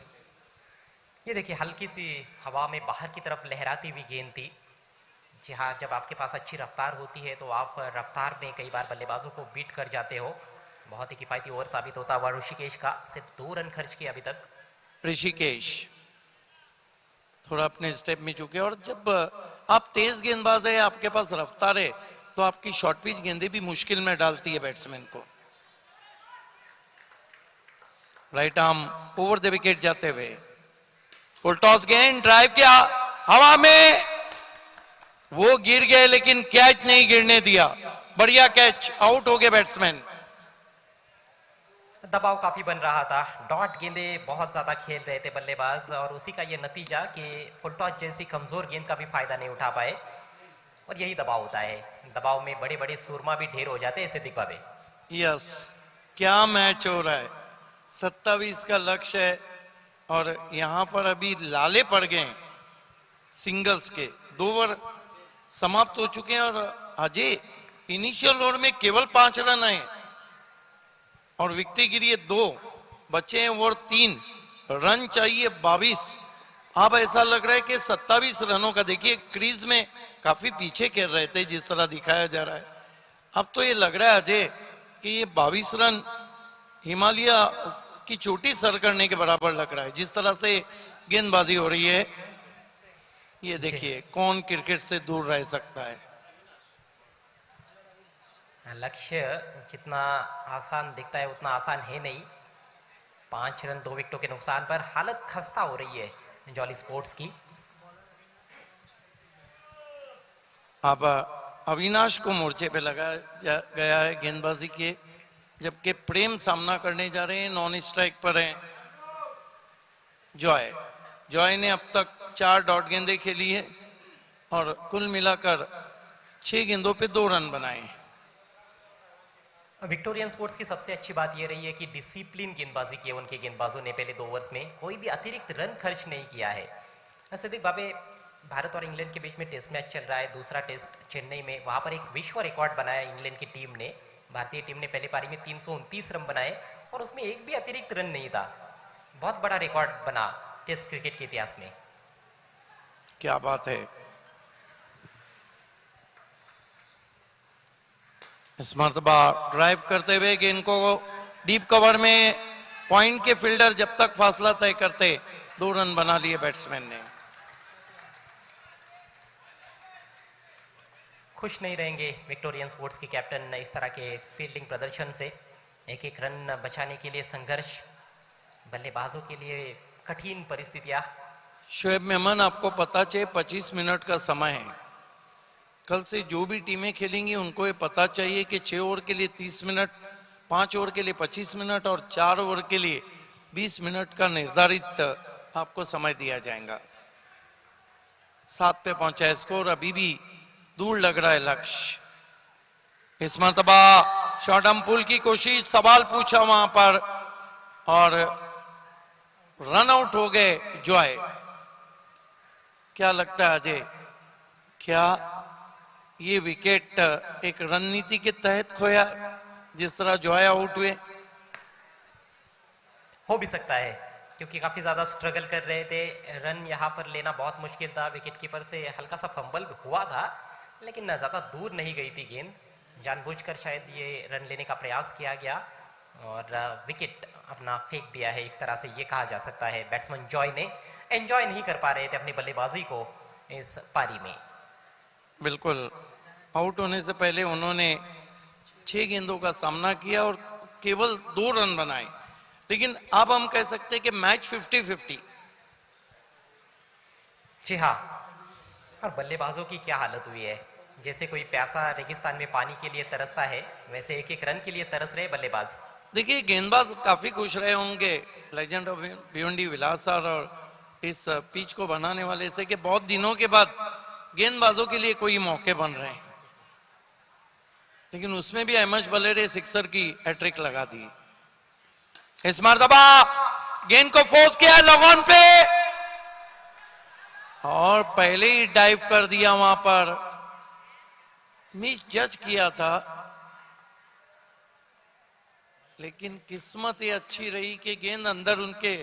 ये देखिए, हल्की सी हवा में बाहर की तरफ लहराती हुई गेंद थी। जी हाँ, जब आपके पास अच्छी रफ्तार होती है तो आप रफ्तार में कई बार बल्लेबाजों को बीट कर जाते हो। बहुत ही किफायती ओवर साबित होता हुआ ऋषिकेश का, सिर्फ 2 रन खर्च किए अभी तक। ऋषिकेश थोड़ा अपने स्टेप में चुके, और जब आप तेज गेंदबाज है, आपके पास रफ्तार है, तो आपकी शॉर्ट पिच गेंदें भी मुश्किल में डालती है बैट्समैन को। Right arm over the wicket जाते हुए, फुल टॉस गेंद, ड्राइव किया हवा में, वो गिर गए लेकिन कैच नहीं गिरने दिया, बढ़िया कैच, आउट हो गए बैट्समैन। दबाव काफी बन रहा था, डॉट गेंदे बहुत ज्यादा खेल रहे थे बल्लेबाज, और उसी का ये नतीजा कि फुल टॉस जैसी कमजोर गेंद का भी फायदा नहीं उठा पाए। और यही दबाव होता है, दबाव में बड़े बड़े सूरमा भी ढेर हो जाते हैं ऐसे दिग्गा पे। यस, क्या मैच हो रहा है, 27 का लक्ष्य है और यहाँ पर अभी लाले पड़ गए, सिंगल्स के 2 ओवर समाप्त हो चुके हैं और अजय इनिशियल ओवर में केवल 5 रन आए और विकेट गिरी है 2, बचे हैं ओवर 3, रन चाहिए 22। अब ऐसा लग रहा है कि 27 रनों का, देखिए क्रीज में काफी पीछे खेल रहे थे जिस तरह दिखाया जा रहा है, अब तो ये लग रहा है अजय कि ये 22 रन हिमालय की चोटी सर करने के बराबर लग रहा है जिस तरह से गेंदबाजी हो रही है। ये देखिए कौन क्रिकेट से दूर रह सकता है। लक्ष्य जितना आसान दिखता है उतना आसान है नहीं। 5 रन 2 विकेटों के नुकसान पर हालत खस्ता हो रही है जॉली स्पोर्ट्स की। अब अविनाश को मोर्चे पे लगाया गया है गेंदबाजी के, जबकि प्रेम सामना करने जा रहे हैं, नॉन स्ट्राइक पर हैं जॉय ने अब तक 4 डॉट गेंदें खेली है और कुल मिलाकर 6 गेंदों पे 2 रन बनाए। विक्टोरियन स्पोर्ट्स की सबसे अच्छी बात यह रही है कि डिसिप्लिन गेंदबाजी की है उनके गेंदबाजों ने। पहले 2 ओवर्स में कोई भी अतिरिक्त रन खर्च नहीं किया है। सिद्दीक बाबे, भारत और इंग्लैंड के बीच में टेस्ट मैच चल रहा है, दूसरा टेस्ट चेन्नई में, वहां पर एक विश्व रिकॉर्ड बनाया इंग्लैंड की टीम ने। भारतीय टीम ने पहले पारी में 329 रन बनाए और उसमें एक भी अतिरिक्त रन नहीं था। बहुत बड़ा रिकॉर्ड बना टेस्ट क्रिकेट के इतिहास में। क्या बात है। इस मर्तबा ड्राइव करते हुए गेंद को डीप कवर में पॉइंट के फील्डर जब तक फासला तय करते 2 रन बना लिए बैट्समैन ने। खुश नहीं रहेंगे विक्टोरियन स्पोर्ट्स के कैप्टन इस तरह के फील्डिंग प्रदर्शन से। एक रन बचाने के लिए संघर्ष, बल्लेबाजों के लिए कठिन परिस्थितियां। शोएब मेमन, आपको पता चाहिए 25 मिनट का समय है। कल से जो भी टीमें खेलेंगी उनको ये पता चाहिए कि 6 ओवर के लिए 30 मिनट, 5 ओवर के लिए 25 मिनट और 4 ओवर के लिए 20 मिनट का निर्धारित आपको समय दिया जाएगा। 7 पे पहुंचा है स्कोर, अभी भी दूर लग रहा है लक्ष्य। इस मर्तबा शॉर्ट आर्म पुल की कोशिश, सवाल पूछा वहां पर और रन आउट हो गए जॉय। क्या लगता है अजय, क्या ये विकेट एक रणनीति के तहत खोया जिस तरह जॉय आउट हुए? हो भी सकता है क्योंकि काफी ज्यादा स्ट्रगल कर रहे थे। रन यहाँ पर लेना बहुत मुश्किल था। विकेट कीपर से हल्का सा फंबल हुआ था लेकिन ज्यादा दूर नहीं गई थी गेंद। जानबूझकर शायद ये रन लेने का प्रयास किया गया और विकेट अपना फेंक दिया है, एक तरह से ये कहा जा सकता है। बैट्समैन जॉय ने एंजॉय नहीं कर पा रहे थे अपनी बल्लेबाजी को इस पारी में। बिल्कुल, आउट होने से पहले उन्होंने 6 गेंदों का सामना किया और केवल 2 रन बनाए, लेकिन अब हम कह सकते हैं कि मैच 50-50। जी हाँ, और बल्लेबाजों की क्या हालत हुई है, जैसे कोई प्यासा रेगिस्तान में पानी के लिए तरसता है वैसे एक रन के लिए तरस रहे बल्लेबाज। देखिए गेंदबाज काफी खुश रहे होंगे, legend of Bhiwandi Vilas sir और इस पिच को बनाने वाले से, कि बहुत दिनों के बाद गेंदबाजों के लिए कोई मौके बन रहे हैं। लेकिन उसमें भी अहमद बलेरे सिक्सर की हैट्रिक लगा दी। इस मर्तबा गेंद को फोर्स किया लॉन पे और पहले ही डाइव कर दिया, वहां पर मिस जज किया था, लेकिन किस्मत ये अच्छी रही कि गेंद अंदर उनके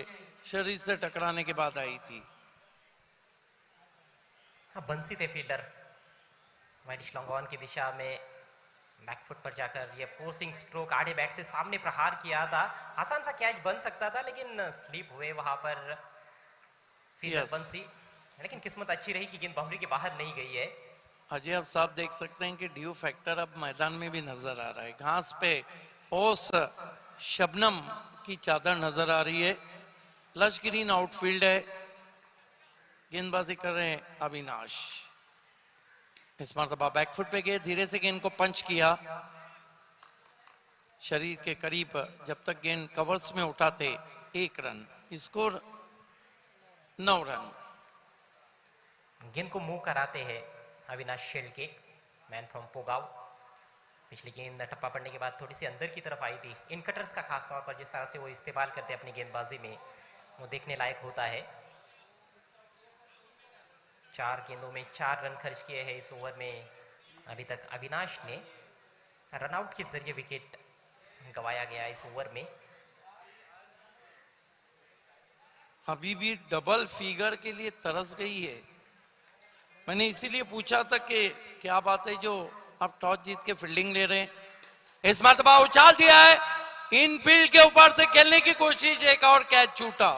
शरीर से टकराने के बाद आई थी। बंसी थे फील्डर, वाइडिश लॉन्ग ऑन की दिशा में बैकफुट पर जाकर ये फोर्सिंग स्ट्रोक आड़े बैट से सामने प्रहार किया था। आसान सा कैच बन सकता था लेकिन स्लिप हुए वहां पर फील्डर बंसी। लेकिन किस्मत अच्छी रही कि गेंद बाउंड्री के बाहर नहीं गई है। अजय, आप साफ देख सकते हैं कि ड्यू फैक्टर अब मैदान में भी नजर आ रहा है। घास पे ओस शबनम की चादर नजर आ रही है। लश ग्रीन आउटफील्ड है, गेंदबाजी कर रहे हैं अविनाश। इस मर्तबा बैकफुट पे गए, धीरे से गेंद को पंच किया शरीर के करीब, जब तक गेंद कवर्स में उठाते 1 रन, स्कोर 9 रन। गेंद को मुंह कराते हैं अविनाश शेल के, मैन फ्रॉम पोगाव। पिछली गेंद टप्पा पड़ने के बाद थोड़ी सी अंदर की तरफ आई थी। इन कटर्स का खास तौर पर जिस तरह से वो इस्तेमाल करते हैं अपनी गेंदबाजी में, वो देखने लायक होता है। 4 गेंदों में 4 रन खर्च किए हैं इस ओवर में अभी तक अविनाश ने। रनआउट के जरिए विकेट गंवाया गया इस ओवर में। अभी भी डबल फिगर के लिए तरस गई है। मैंने इसीलिए पूछा था कि क्या बात है जो आप टॉस जीत के फील्डिंग ले रहे हैं। इस मरतबा उछाल दिया है, इनफील्ड के ऊपर से खेलने की कोशिश, एक और कैच छूटा।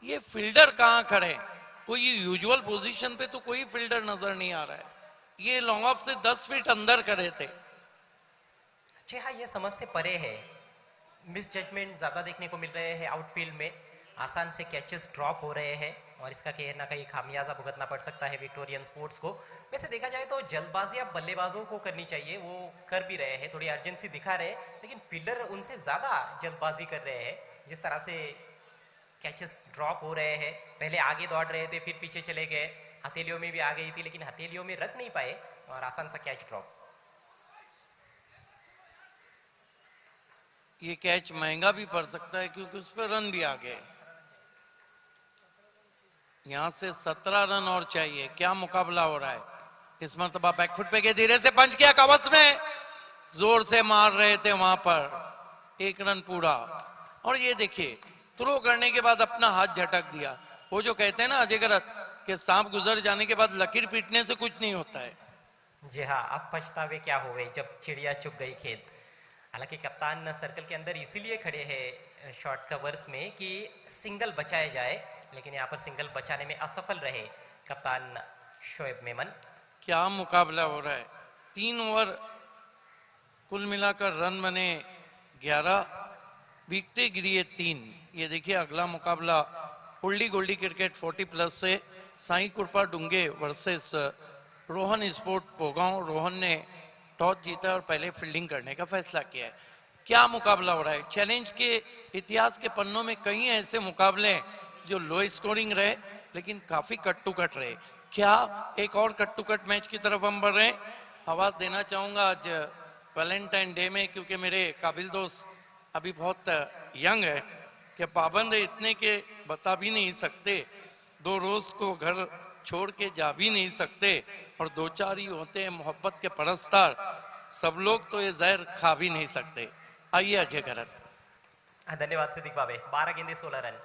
ये फील्डर कहां खड़े, कोई यूजुअल पोजीशन पे तो कोई फील्डर नजर नहीं आ रहा है। ये लॉन्ग ऑफ से 10 फीट अंदर खड़े थे। जी हाँ, ये समझ से परे है। मिस जजमेंट ज्यादा देखने को मिल रहे हैं आउटफील्ड में। आसान से कैचेस ड्रॉप हो रहे हैं और इसका कहीं ना कहीं खामियाजा भुगतना पड़ सकता है विक्टोरियन स्पोर्ट्स को। वैसे देखा जाए तो जल्दबाजी अब बल्लेबाजों को करनी चाहिए, वो कर भी रहे हैं, थोड़ी अर्जेंसी दिखा रहे हैं, लेकिन फील्डर उनसे ज्यादा जल्दबाजी कर रहे हैं। जिस तरह से कैचेस ड्रॉप हो रहे हैं, पहले आगे दौड़ रहे थे फिर पीछे चले गए, हथेलियों में भी आ गई थी लेकिन हथेलियों में रख नहीं पाए और आसान सा कैच ड्रॉप। ये कैच महंगा भी पड़ सकता है क्योंकि उस पर रन भी आ गए। यहां से 17 रन और चाहिए। क्या मुकाबला हो रहा है। इस मरतबा बैकफुट पे गए, धीरे से पंच किया, कवच में जोर से मार रहे थे वहां पर, 1 रन पूरा। और ये देखिए थ्रो करने के बाद अपना हाथ झटक दिया। वो जो कहते हैं ना अजय गरत कि सांप गुजर जाने के बाद लकीर पीटने से कुछ नहीं होता है। जी हाँ, अब पछतावे क्या हुए जब चिड़िया चुग गई खेत। हालांकि कप्तान सर्कल के अंदर इसीलिए खड़े हैं शॉर्ट कवर्स में कि सिंगल बचाए जाए, लेकिन यहाँ पर सिंगल बचाने में असफल रहे कप्तान शोएब मेमन। क्या मुकाबला हो रहा है। 3 ओवर कुल मिलाकर रन बने 11, विकेटें गिरी है 3। ये देखिए अगला मुकाबला ओल्डी गोल्डी क्रिकेट 40+ से साई कुरपा डुंगे वर्सेस रोहन स्पोर्ट पोगांव। रोहन ने टॉस जीता और पहले फील्डिंग करने का फैसला किया है। क्या मुकाबला हो रहा है। चैलेंज के इतिहास के पन्नों में कई ऐसे मुकाबले जो लो स्कोरिंग रहे लेकिन काफी कट टू कट रहे। क्या एक और कट टू कट मैच की तरफ हम बढ़ रहे हैं। आवाज देना चाहूंगा आज वैलेंटाइन डे में, क्योंकि मेरे काबिल दोस्त अभी बहुत यंग है कि पाबंद है इतने के बता भी नहीं सकते, 2 रोज को घर छोड़ के जा भी नहीं सकते और 2-4 ही होते हैं मोहब्बत के परस्तार, सब लोग तो ये जहर खा भी नहीं सकते। आइए अजय गरत। धन्यवाद सिद्दीक बाबे। 12 गेंदे 16 रन,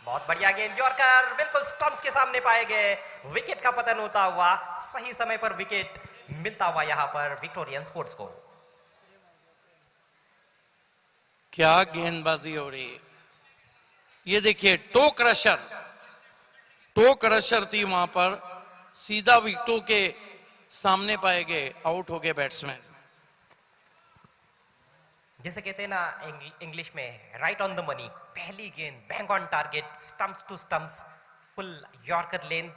बहुत बढ़िया गेंद। यॉर्कर बिल्कुल स्टंप्स के सामने पाए गए। विकेट का पतन होता हुआ, सही समय पर विकेट मिलता हुआ यहां पर विक्टोरियन स्पोर्ट्स को। क्या गेंदबाजी हो रही है। ये देखिए टो क्रशर थी वहां पर, सीधा विकेटों के सामने पाए गए, आउट हो गए बैट्समैन। जैसे कहते हैं ना इंग्लिश में, राइट ऑन द मनी। पहली गेंद bang on target, stumps to stumps, full yorker length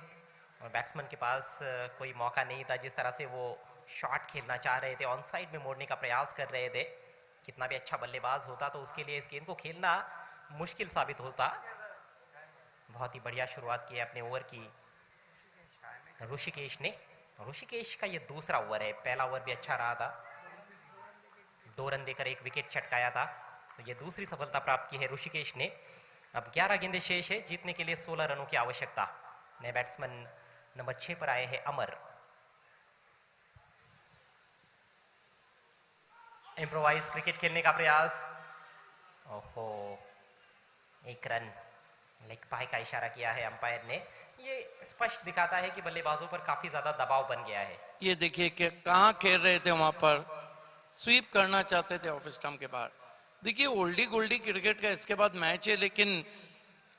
और बैट्समैन के पास कोई मौका नहीं था। जिस तरह से वो शॉट खेलना चाह रहे थे, ऑन साइड में मोड़ने का प्रयास कर रहे थे, कितना भी अच्छा बल्लेबाज होता तो उसके लिए इस गेंद को खेलना मुश्किल साबित होता। बहुत ही बढ़िया शुरुआत की है अपने ओवर की ऋषिकेश ने। ऋषिकेश का ये दूसरा ओवर है, पहला ओवर भी अच्छा रहा था, 2 रन देकर 1 विकेट छटकाया था, तो ये दूसरी सफलता प्राप्त की है ऋषिकेश ने। अब 11 गेंदें शेष है, जीतने के लिए 16 रनों की आवश्यकता। नए बैट्समैन नंबर 6 पर आए हैं अमर। इम्प्रोवाइज क्रिकेट खेलने का प्रयास, ओहो 1 रन, लेग बाय का इशारा किया है अंपायर ने। ये स्पष्ट दिखाता है कि बल्लेबाजों पर काफी ज्यादा दबाव बन गया है। ये देखिए कि कहां खेल रहे थे, वहां पर स्वीप करना चाहते थे ऑफिस टाइम के बाद। देखिए ओल्डी गोल्डी क्रिकेट का इसके बाद मैच है, लेकिन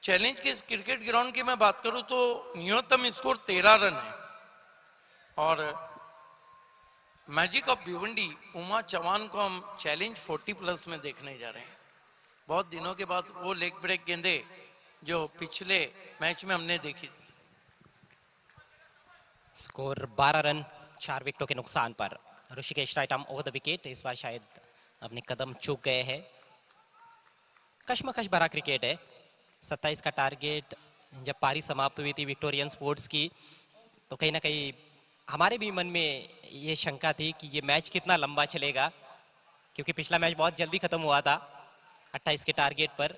चैलेंज के इस क्रिकेट ग्राउंड की मैं बात करूं तो न्यूनतम स्कोर 13 रन है। और मैजिक ऑफ भिवंडी उमा चौहान को हम चैलेंज 40+ में देखने जा रहे हैं। बहुत दिनों के बाद वो लेग ब्रेक गेंदे जो पिछले मैच में हमने देखी थी। स्कोर 12 रन 4 विकेटों के नुकसान पर। Rishikesh right arm over the wicket, इस बार शायद अपने कदम चूक गए हैं। कश्मकश भरा क्रिकेट है। 27 का टारगेट जब पारी समाप्त हुई थी विक्टोरियन स्पोर्ट्स की, तो कहीं ना कहीं हमारे भी मन में ये शंका थी कि ये मैच कितना लंबा चलेगा, क्योंकि पिछला मैच बहुत जल्दी खत्म हुआ था 28 के टारगेट पर,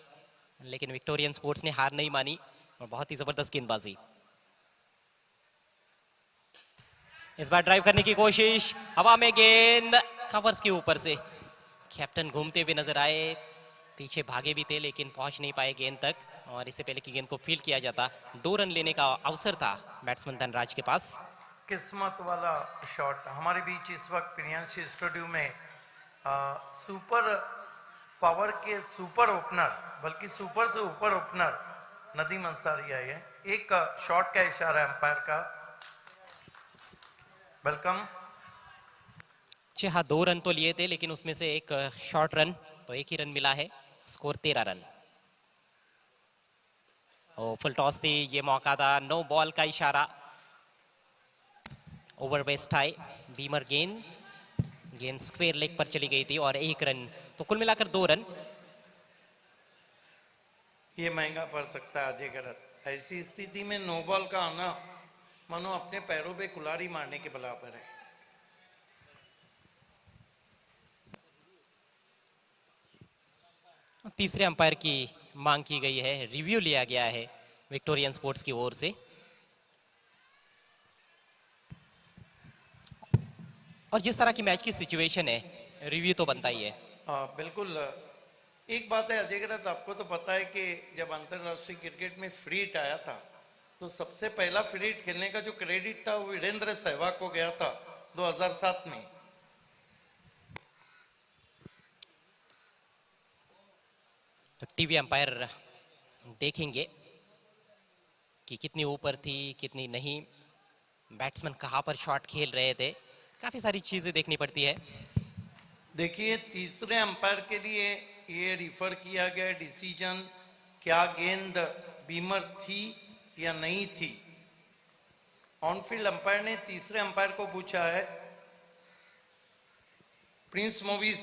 लेकिन विक्टोरियन स्पोर्ट्स ने हार नहीं मानी और बहुत ही जबरदस्त गेंदबाजी। इस बार ड्राइव करने की कोशिश, हवा में गेंद कवर्स के ऊपर से, कैप्टन घूमते हुए नजर आए, पीछे भागे भी थे लेकिन पहुंच नहीं पाए गेंद तक, और इससे पहले कि गेंद को फील्ड किया जाता 2 रन लेने का अवसर था बैट्समैन धनराज के पास। किस्मत वाला शॉट। हमारे बीच इस वक्त प्रियांशी स्टूडियो में सुपर पावर के सुपर ओपनर, बल्कि सुपर से ऊपर ओपनर नदीम अंसारी आए हैं। एक शॉट का इशारा अंपायर का। वेलकम। जी हाँ, 2 रन तो लिए थे लेकिन उसमें से एक शॉर्ट रन, तो 1 ही रन मिला है, स्कोर 13 रन। ओ फुल टॉस थी, ये मौका था, नो बॉल का इशारा, ओवर वेस्ट हाई, बीमर गेंद स्क्वायर लेग पर चली गई थी और 1 रन, तो कुल मिलाकर 2 रन। ये महंगा पड़ सकता है अजय गरत। ऐसी स्थिति में नो बॉल का आना मानो अपने पैरों पे कुल्हाड़ी मारने के बराबर है। तीसरे अंपायर की मांग की गई है, रिव्यू लिया गया है विक्टोरियन स्पोर्ट्स की ओर से, और जिस तरह की मैच की सिचुएशन है रिव्यू तो बनता ही है। बिल्कुल। एक बात है अजय गरत, आपको तो पता है कि जब अंतरराष्ट्रीय क्रिकेट में फ्री हिट आया था तो सबसे पहला फ्री हिट खेलने का जो क्रेडिट था वो वीरेंद्र सहवाग को गया था 2007 में। तो टीवी अंपायर देखेंगे कि कितनी ऊपर थी कितनी नहीं, बैट्समैन कहां पर शॉट खेल रहे थे, काफी सारी चीजें देखनी पड़ती है। देखिए तीसरे अंपायर के लिए ये रिफर किया गया डिसीजन, क्या गेंद बीमर थी या नहीं थी। ऑन फील्ड अंपायर ने तीसरे अंपायर को पूछा है। Prince movies.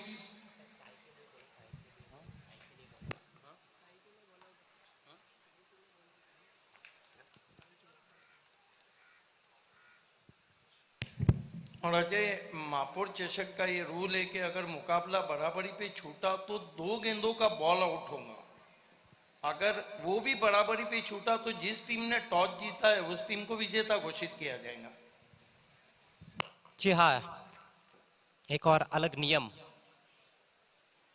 और अजय, मापुर चषक का ये रूल है कि अगर मुकाबला बराबरी पे छूटा तो 2 गेंदों का बॉल आउट होगा। अगर वो भी बराबरी पे छूटा तो जिस टीम ने टॉस जीता है उस टीम को विजेता घोषित किया जाएगा। जी हाँ, एक और अलग नियम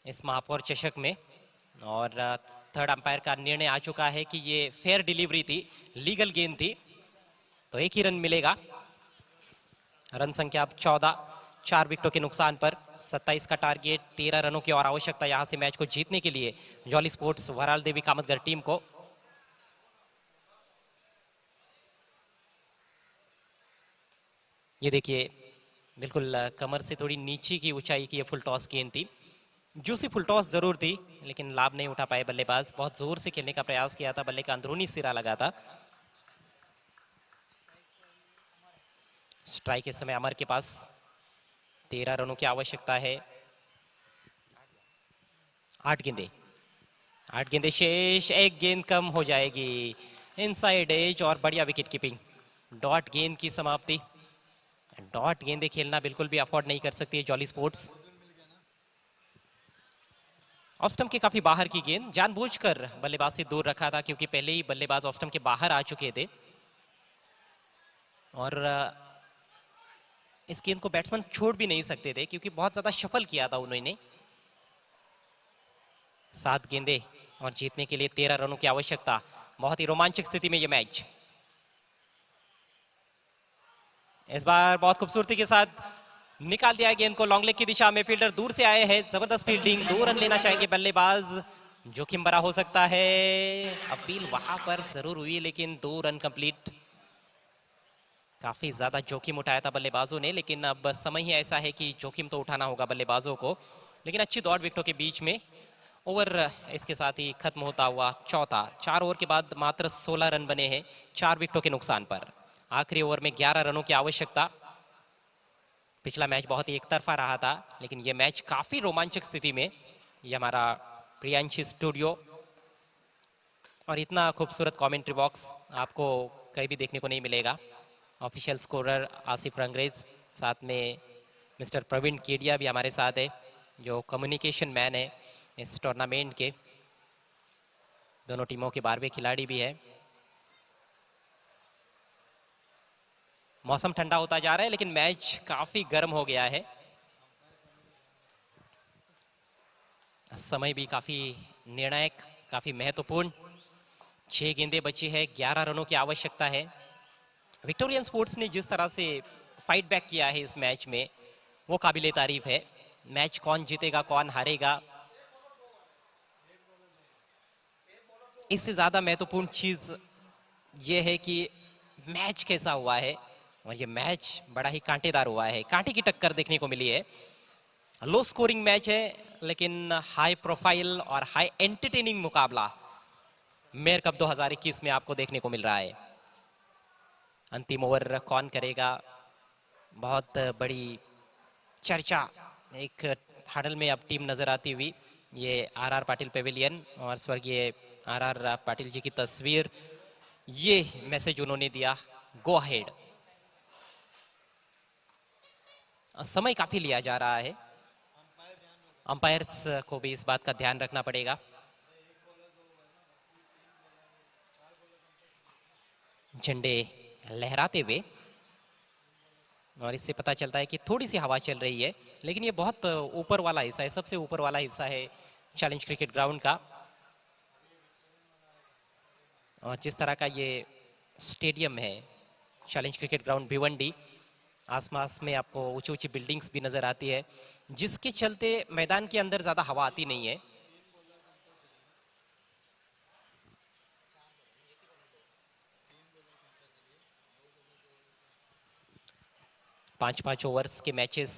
इस महापौर चषक में, और थर्ड अंपायर का निर्णय आ चुका है कि ये फेयर डिलीवरी थी, लीगल गेंद थी, तो 1 ही रन मिलेगा। रन संख्या अब 14, 4 विकेटों के नुकसान पर 27 का टारगेट, 13 रनों की और आवश्यकता यहां से मैच को जीतने के लिए जॉली स्पोर्ट्स वराल देवी कामतगर टीम को। ये देखिए बिल्कुल कमर से थोड़ी नीचे की ऊंचाई की ये फुल टॉस गेंद थी, जूसी फुल टॉस जरूर थी लेकिन लाभ नहीं उठा पाए बल्लेबाज, बहुत जोर से खेलने का प्रयास किया था, बल्ले का अंदरूनी सिरा लगा था। स्ट्राइक इस समय अमर के पास, 13 रनों की आवश्यकता है, 8 गेंदे शेष, 1 गेंद कम हो जाएगी, इनसाइड एज और बढ़िया विकेट कीपिंग। डॉट गेंद की समाप्ति, डॉट गेंदे खेलना बिल्कुल भी अफोर्ड नहीं कर सकती है जॉली स्पोर्ट्स। ऑफ स्टंप के काफी बाहर की गेंद, जानबूझकर बल्लेबाज से दूर रखा था क्योंकि पहले ही बल्लेबाज ऑफ स्टंप के बाहर आ चुके थे, और इस गेंद को बैट्समैन छोड़ भी नहीं सकते थे क्योंकि बहुत ज्यादा शफल किया था उन्होंने। 7 गेंदे और जीतने के लिए 13 रनों की आवश्यकता, बहुत ही रोमांचक स्थिति में यह मैच। इस बार बहुत खूबसूरती के साथ निकाल दिया गेंद को लॉन्ग लेग की दिशा में, फील्डर दूर से आए हैं, जबरदस्त फील्डिंग, 2 रन लेना चाहेंगे बल्लेबाज, जोखिम भरा हो सकता है, अपील वहां पर जरूर हुई लेकिन 2 रन कंप्लीट। काफी ज्यादा जोखिम उठाया था बल्लेबाजों ने, लेकिन अब समय ही ऐसा है कि जोखिम तो उठाना होगा बल्लेबाजों को, लेकिन अच्छी दौड़ विकेटों के बीच में। ओवर इसके साथ ही खत्म होता हुआ चौथा, 4 ओवर के बाद मात्र 16 रन बने हैं 4 विकेटों के नुकसान पर। आखिरी ओवर में 11 रनों की आवश्यकता। पिछला मैच बहुत ही एकतरफा रहा था लेकिन यह मैच काफी रोमांचक स्थिति में। ये हमारा प्रियांशी स्टूडियो, और इतना खूबसूरत कमेंट्री बॉक्स आपको कहीं भी देखने को नहीं मिलेगा। ऑफिशियल स्कोरर आसिफ रंगरेज, साथ में मिस्टर प्रवीण केडिया भी हमारे साथ है जो कम्युनिकेशन मैन है इस टूर्नामेंट के, दोनों टीमों के 12वें खिलाड़ी भी है। मौसम ठंडा होता जा रहा है लेकिन मैच काफी गर्म हो गया है। समय भी काफी निर्णायक, काफी महत्वपूर्ण। 6 गेंदें बची है, 11 रनों की आवश्यकता है। विक्टोरियन स्पोर्ट्स ने जिस तरह से फाइट बैक किया है इस मैच में वो काबिले तारीफ है। मैच कौन जीतेगा कौन हारेगा इससे ज्यादा महत्वपूर्ण चीज ये है कि मैच कैसा हुआ है, और ये मैच बड़ा ही कांटेदार हुआ है। कांटे की टक्कर देखने को मिली है। लो स्कोरिंग मैच है लेकिन हाई प्रोफाइल और हाई एंटरटेनिंग मुकाबला मेयर कप 2021 में आपको देखने को मिल रहा है। अंतिम ओवर कौन करेगा, बहुत बड़ी चर्चा एक हडल में अब टीम नजर आती हुई। ये आर पाटिल पेविलियन और स्वर्गीय आर पाटिल जी की तस्वीर, ये मैसेज उन्होंने दिया, गो अहेड। समय काफी लिया जा रहा है, अंपायर्स को भी इस बात का ध्यान रखना पड़ेगा। झंडे लहराते हुए, और इससे पता चलता है कि थोड़ी सी हवा चल रही है लेकिन ये बहुत ऊपर वाला हिस्सा है, सबसे ऊपर वाला हिस्सा है चैलेंज क्रिकेट ग्राउंड का। और जिस तरह का ये स्टेडियम है चैलेंज क्रिकेट ग्राउंड भिवंडी, आसपास में आपको ऊंची ऊंची बिल्डिंग्स भी नजर आती है जिसके चलते मैदान के अंदर ज्यादा हवा आती नहीं है। पांच ओवर्स के मैचेस,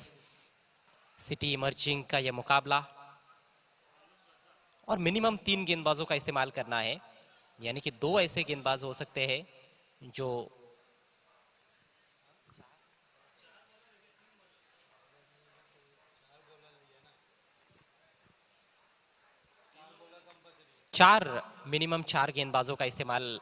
सिटी इमर्जिंग का यह मुकाबला, और मिनिमम 3 गेंदबाजों का इस्तेमाल करना है, यानी कि 2 ऐसे गेंदबाज हो सकते हैं जो मिनिमम 4 गेंदबाजों का इस्तेमाल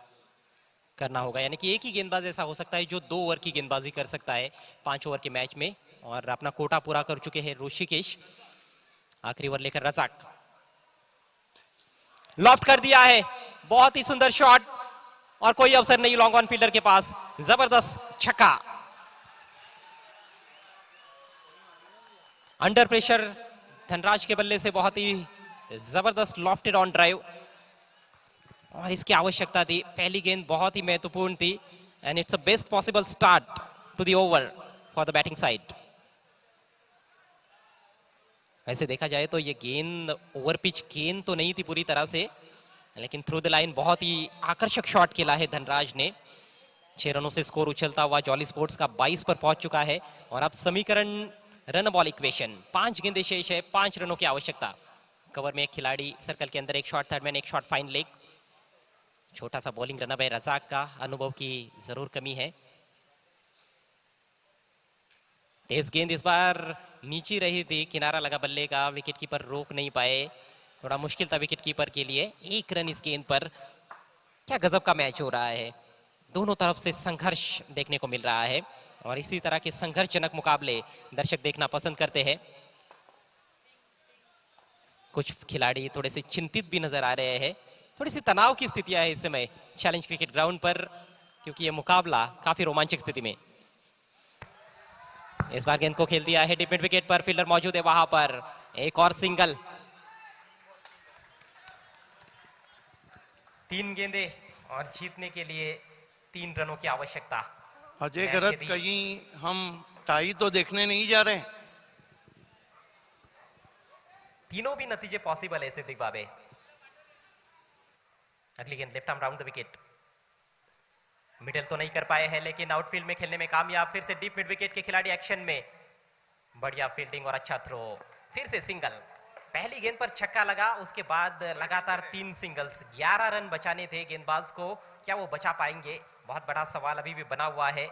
करना होगा, यानी कि एक ही गेंदबाज ऐसा हो सकता है जो 2 ओवर की गेंदबाजी कर सकता है 5 ओवर के मैच में। और अपना कोटा पूरा कर चुके हैं ऋषिकेश। आखिरी ओवर लेकर रजाक, लॉफ्ट कर दिया है, बहुत ही सुंदर शॉट, और कोई अवसर नहीं लॉन्ग ऑन फील्डर के पास। जबरदस्त छक्का, अंडर प्रेशर धनराज के बल्ले से बहुत ही जबरदस्त लॉफ्टेड ऑन ड्राइव, और इसकी आवश्यकता थी। पहली गेंद बहुत ही महत्वपूर्ण थी, and it's a best possible start to the over for the batting side. वैसे देखा जाए तो ये गेंद ओवर पिच गेंद तो नहीं थी पूरी तरह से, लेकिन थ्रू द लाइन बहुत ही आकर्षक शॉट खेला है धनराज ने। 6 रनों से स्कोर उछलता हुआ जॉली स्पोर्ट्स का 22 पर पहुंच चुका है। और अब समीकरण रन बॉल इक्वेशन, 5 गेंदें शेष है, 5 रनों की आवश्यकता। कवर में एक खिलाड़ी, सर्कल के अंदर एक शॉट थर्ड मैन, एक शॉट फाइन लेग। छोटा सा बॉलिंग रनअप है रजाक का, अनुभव की जरूर कमी है। तेज गेंद इस बार नीचे रही थी, किनारा लगा बल्ले का, विकेट कीपर रोक नहीं पाए, थोड़ा मुश्किल था विकेट कीपर के लिए। 1 रन इस गेंद पर। क्या गजब का मैच हो रहा है, दोनों तरफ से संघर्ष देखने को मिल रहा है, और इसी तरह के संघर्षजनक मुकाबले दर्शक देखना पसंद करते हैं। कुछ खिलाड़ी थोड़े से चिंतित भी नजर आ रहे हैं, थोड़ी सी तनाव की स्थितियां है इस समय चैलेंज क्रिकेट ग्राउंड पर, क्योंकि यह मुकाबला काफी रोमांचक स्थिति में। इस बार गेंद को खेल दिया है डीप मिड विकेट पर, फील्डर मौजूद है वहां पर। एक और सिंगल, 3 गेंदें और जीतने के लिए 3 रनों की आवश्यकता। अजय गरत, कहीं हम टाई तो देखने नहीं जा रहे? तीनों भी नतीजे पॉसिबल है सिद्दीक बाबे। अगली गेंद left arm round the wicket, middle तो नहीं कर पाए हैं लेकिन आउटफील्ड में खेलने में कामयाब। फिर से डीप मिड विकेट के खिलाड़ी एक्शन में, बढ़िया फील्डिंग और अच्छा थ्रो। फिर से सिंगल, पहली गेंद पर छक्का लगा, उसके बाद लगातार 3 सिंगल्स। 11 रन बचाने थे गेंदबाज को, क्या वो बचा पाएंगे, बहुत बड़ा सवाल अभी भी बना हुआ है।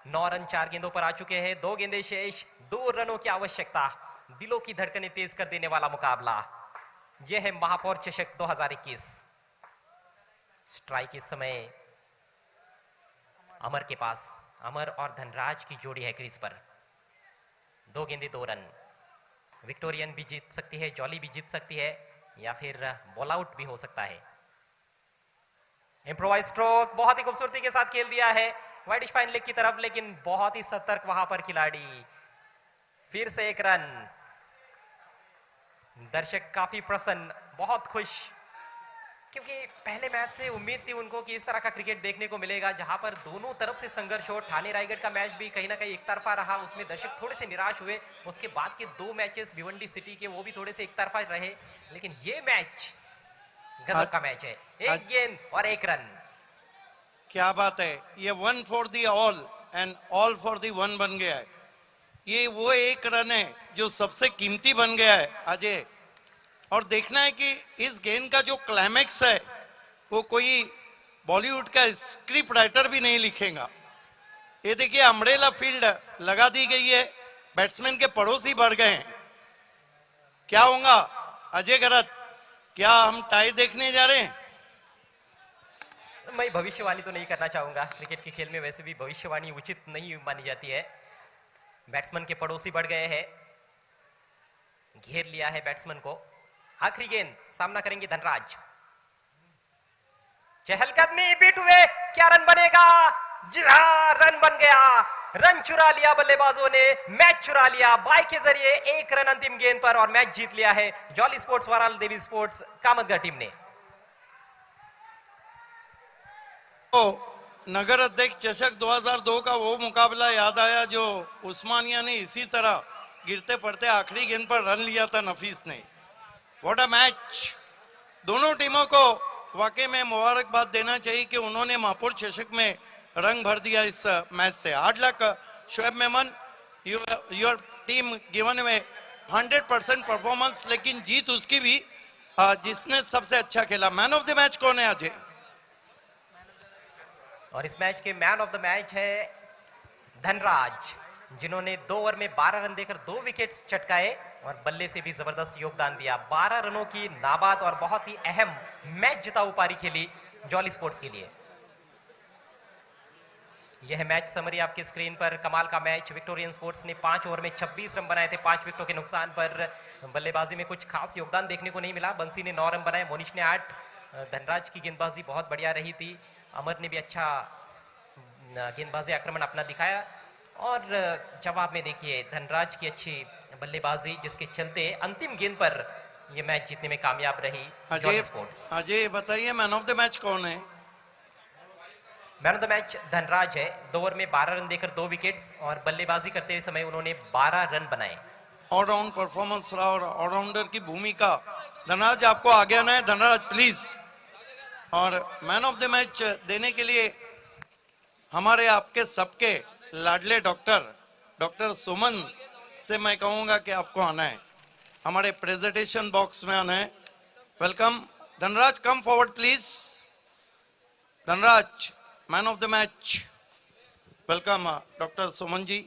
9 रन 4 गेंदों पर आ चुके हैं, 2 गेंदें शेष, 2 रनों की आवश्यकता। दिलों की धड़कनें तेज कर देने वाला मुकाबला, यह है महापौर चषक 2021। स्ट्राइक इस समय अमर के पास, अमर और धनराज की जोड़ी है क्रीज पर। 2 गेंदें 2 रन। विक्टोरियन भी जीत सकती है, जॉली भी जीत सकती है, या फिर बॉल आउट भी हो सकता है। इम्प्रोवाइज स्ट्रोक बहुत ही खूबसूरती के साथ खेल दिया है, वाइड फाइन लेग की तरफ, लेकिन बहुत ही सतर्क वहां पर खिलाड़ी। फिर से एक रन। दर्शक काफी प्रसन्न, बहुत खुश, क्योंकि पहले मैच से उम्मीद थी उनको कि इस तरह का क्रिकेट देखने को मिलेगा जहां पर दोनों तरफ से संघर्ष हो। ठाणे रायगढ़ का मैच भी कहीं ना कहीं एक तरफा रहा, उसमें दर्शक थोड़े से निराश हुए। उसके बाद के 2 मैचेस भिवंडी सिटी के, वो भी थोड़े से एक तरफा रहे। लेकिन ये मैच गजब का मैच है, एक गेंद और एक रन। क्या बात है, ये 1 for the all and all for the 1 बन गया है। ये वो एक रन है जो सबसे कीमती बन गया है अजय। और देखना है कि इस गेंद का जो क्लाइमेक्स है वो कोई बॉलीवुड का स्क्रिप्ट राइटर भी नहीं लिखेगा। ये देखिए, अम्ब्रेला फील्ड लगा दी गई है, बैट्समैन के पड़ोसी बढ़ गए हैं। क्या होगा अजय गरत, क्या हम टाई देखने जा रहे हैं? मैं भविष्यवाणी तो नहीं करना चाहूंगा, क्रिकेट के खेल में वैसे भी भविष्यवाणी उचित नहीं मानी जाती है। बैट्समैन के पड़ोसी बढ़ गए हैं, घेर लिया है बैट्समैन को। आखिरी गेंद, सामना करेंगे धनराज। चहलकदमी, बीट हुए, क्या रन बनेगा? जी हाँ, रन बन गया। रन चुरा लिया बल्लेबाजों ने, मैच चुरा लिया बाय के जरिए। एक रन अंतिम गेंद पर और मैच जीत लिया है जॉली स्पोर्ट्स वराल देवी स्पोर्ट्स कामतगढ़ टीम ने। नगर अध्यक्ष चषक 2002 का वो मुकाबला याद आया जो उस्मानिया ने इसी तरह गिरते पड़ते आखिरी गेंद पर रन लिया था नफीस ने। What a match! दोनों टीमों को वाकई में मुबारकबाद देना चाहिए कि उन्होंने महापौर चषक में रंग भर दिया इस मैच से। Hard luck Shoaib Memon, your team given में 100% परफॉर्मेंस, लेकिन जीत उसकी भी जिसने सबसे अच्छा खेला। मैन ऑफ द मैच कौन है अजय? और इस मैच के मैन ऑफ द मैच है धनराज, जिन्होंने 2 ओवर में 12 रन देकर 2 विकेट्स चटकाए और बल्ले से भी जबरदस्त योगदान दिया। 12 रनों की नाबाद और बहुत ही अहम मैच जिताऊ पारी खेली जॉली स्पोर्ट्स के लिए। यह मैच समरी आपके स्क्रीन पर। कमाल का मैच। विक्टोरियन स्पोर्ट्स ने 5 ओवर में 26 रन बनाए थे 5 विकेटों के नुकसान पर। बल्लेबाजी में कुछ खास योगदान देखने को नहीं मिला। बंसी ने 9 रन बनाए, मोनिश ने 8। धनराज की गेंदबाजी बहुत बढ़िया रही थी। अमर ने भी अच्छा गेंदबाजी आक्रमण अपना दिखाया। और जवाब में देखिए धनराज की अच्छी बल्लेबाजी, जिसके चलते अंतिम गेंद पर यह मैच जीतने में कामयाब रही जॉली स्पोर्ट्स। अजय बताइए, मैन ऑफ द मैच कौन है? Man of the match Dhanraj है। 2 ओवर में 12 रन देकर 2 विकेट्स और बल्लेबाजी करते समय उन्होंने 12 रन बनाए। ऑलराउंड परफॉर्मेंस रहा और ऑलराउंडर की भूमिका। धनराज आपको आगे आना है, धनराज प्लीज। और मैन ऑफ द मैच देने के लिए हमारे आपके सबके लाडले डॉक्टर सुमन से मैं कहूंगा कि आपको आना है, हमारे प्रेजेंटेशन बॉक्स में आना है। Welcome Dhanraj, come forward please. Dhanraj man of the match. Welcome doctor Suman ji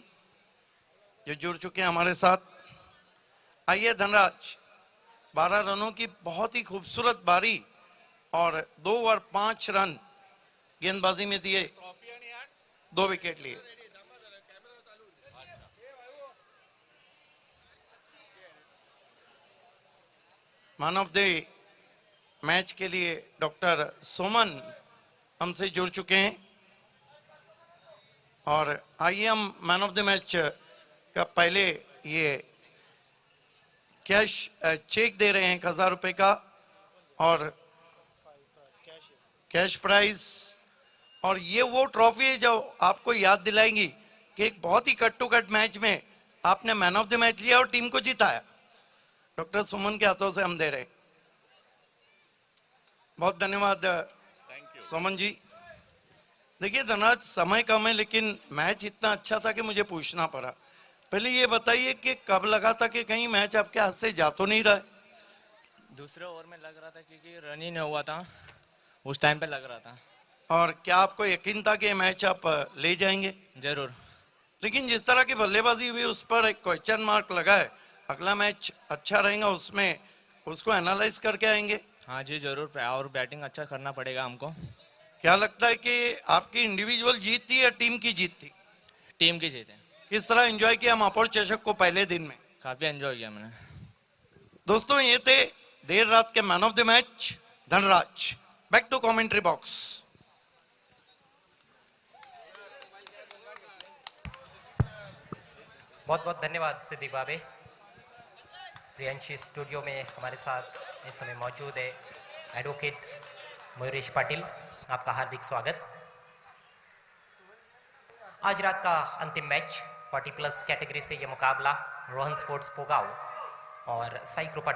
जो जुड़ चुके हैं हमारे साथ। आइए धनराज, 12 रनों की बहुत ही खूबसूरत बारी और 2 ओवर 5 रन गेंदबाजी में दिए, 2 विकेट लिए। मैन ऑफ द मैच के लिए डॉक्टर सुमन हमसे जुड़ चुके हैं। और आइए हम मैन ऑफ द मैच का पहले ये कैश चेक दे रहे हैं 1000 रुपए का और कैश प्राइज। और ये वो ट्रॉफी है जो आपको याद दिलाएंगी कि एक बहुत ही कट टू कट मैच में आपने मैन ऑफ द मैच लिया और टीम को जिताया। डॉक्टर सुमन के हाथों से हम दे रहे हैं। बहुत धन्यवाद सुमन जी। देखिए धनराज, समय कम है लेकिन मैच इतना अच्छा था कि मुझे पूछना पड़ा। पहले ये बताइए कि कब लगा था कि कहीं मैच आपके हाथ से जा तो नहीं रहा है? दूसरे ओवर में लग रहा था क्योंकि रन ही नहीं हुआ था, उस टाइम पे लग रहा था। और क्या आपको यकीन था कि ये मैच आप ले जाएंगे? जरूर। लेकिन जिस तरह की बल्लेबाजी हुई उस पर एक क्वेश्चन मार्क लगा है। अगला मैच अच्छा रहेगा, उसमें उसको एनालाइज करके आएंगे। हाँ जी जरूर, और बैटिंग अच्छा करना पड़ेगा हमको। क्या लगता है कि आपकी इंडिविजुअल जीत थी या टीम की जीत थी? टीम की जीत है। किस तरह एंजॉय किया महापौर चषक को पहले दिन में? काफी एंजॉय किया मैंने। दोस्तों ये थे देर रात के man of the match Dhanraj. Back to commentary box. बहुत बहुत धन्यवाद सिद्दीक बाबे। प्रियंशी स्टूडियो में हमारे साथ इस समय मौजूद है एडवोकेट मयूरेश पाटिल, आपका हार्दिक स्वागत। आज रात का अंतिम मैच 40+ कैटेगरी से यह मुकाबला रोहन स्पोर्ट्स पोगाव और साई कृपा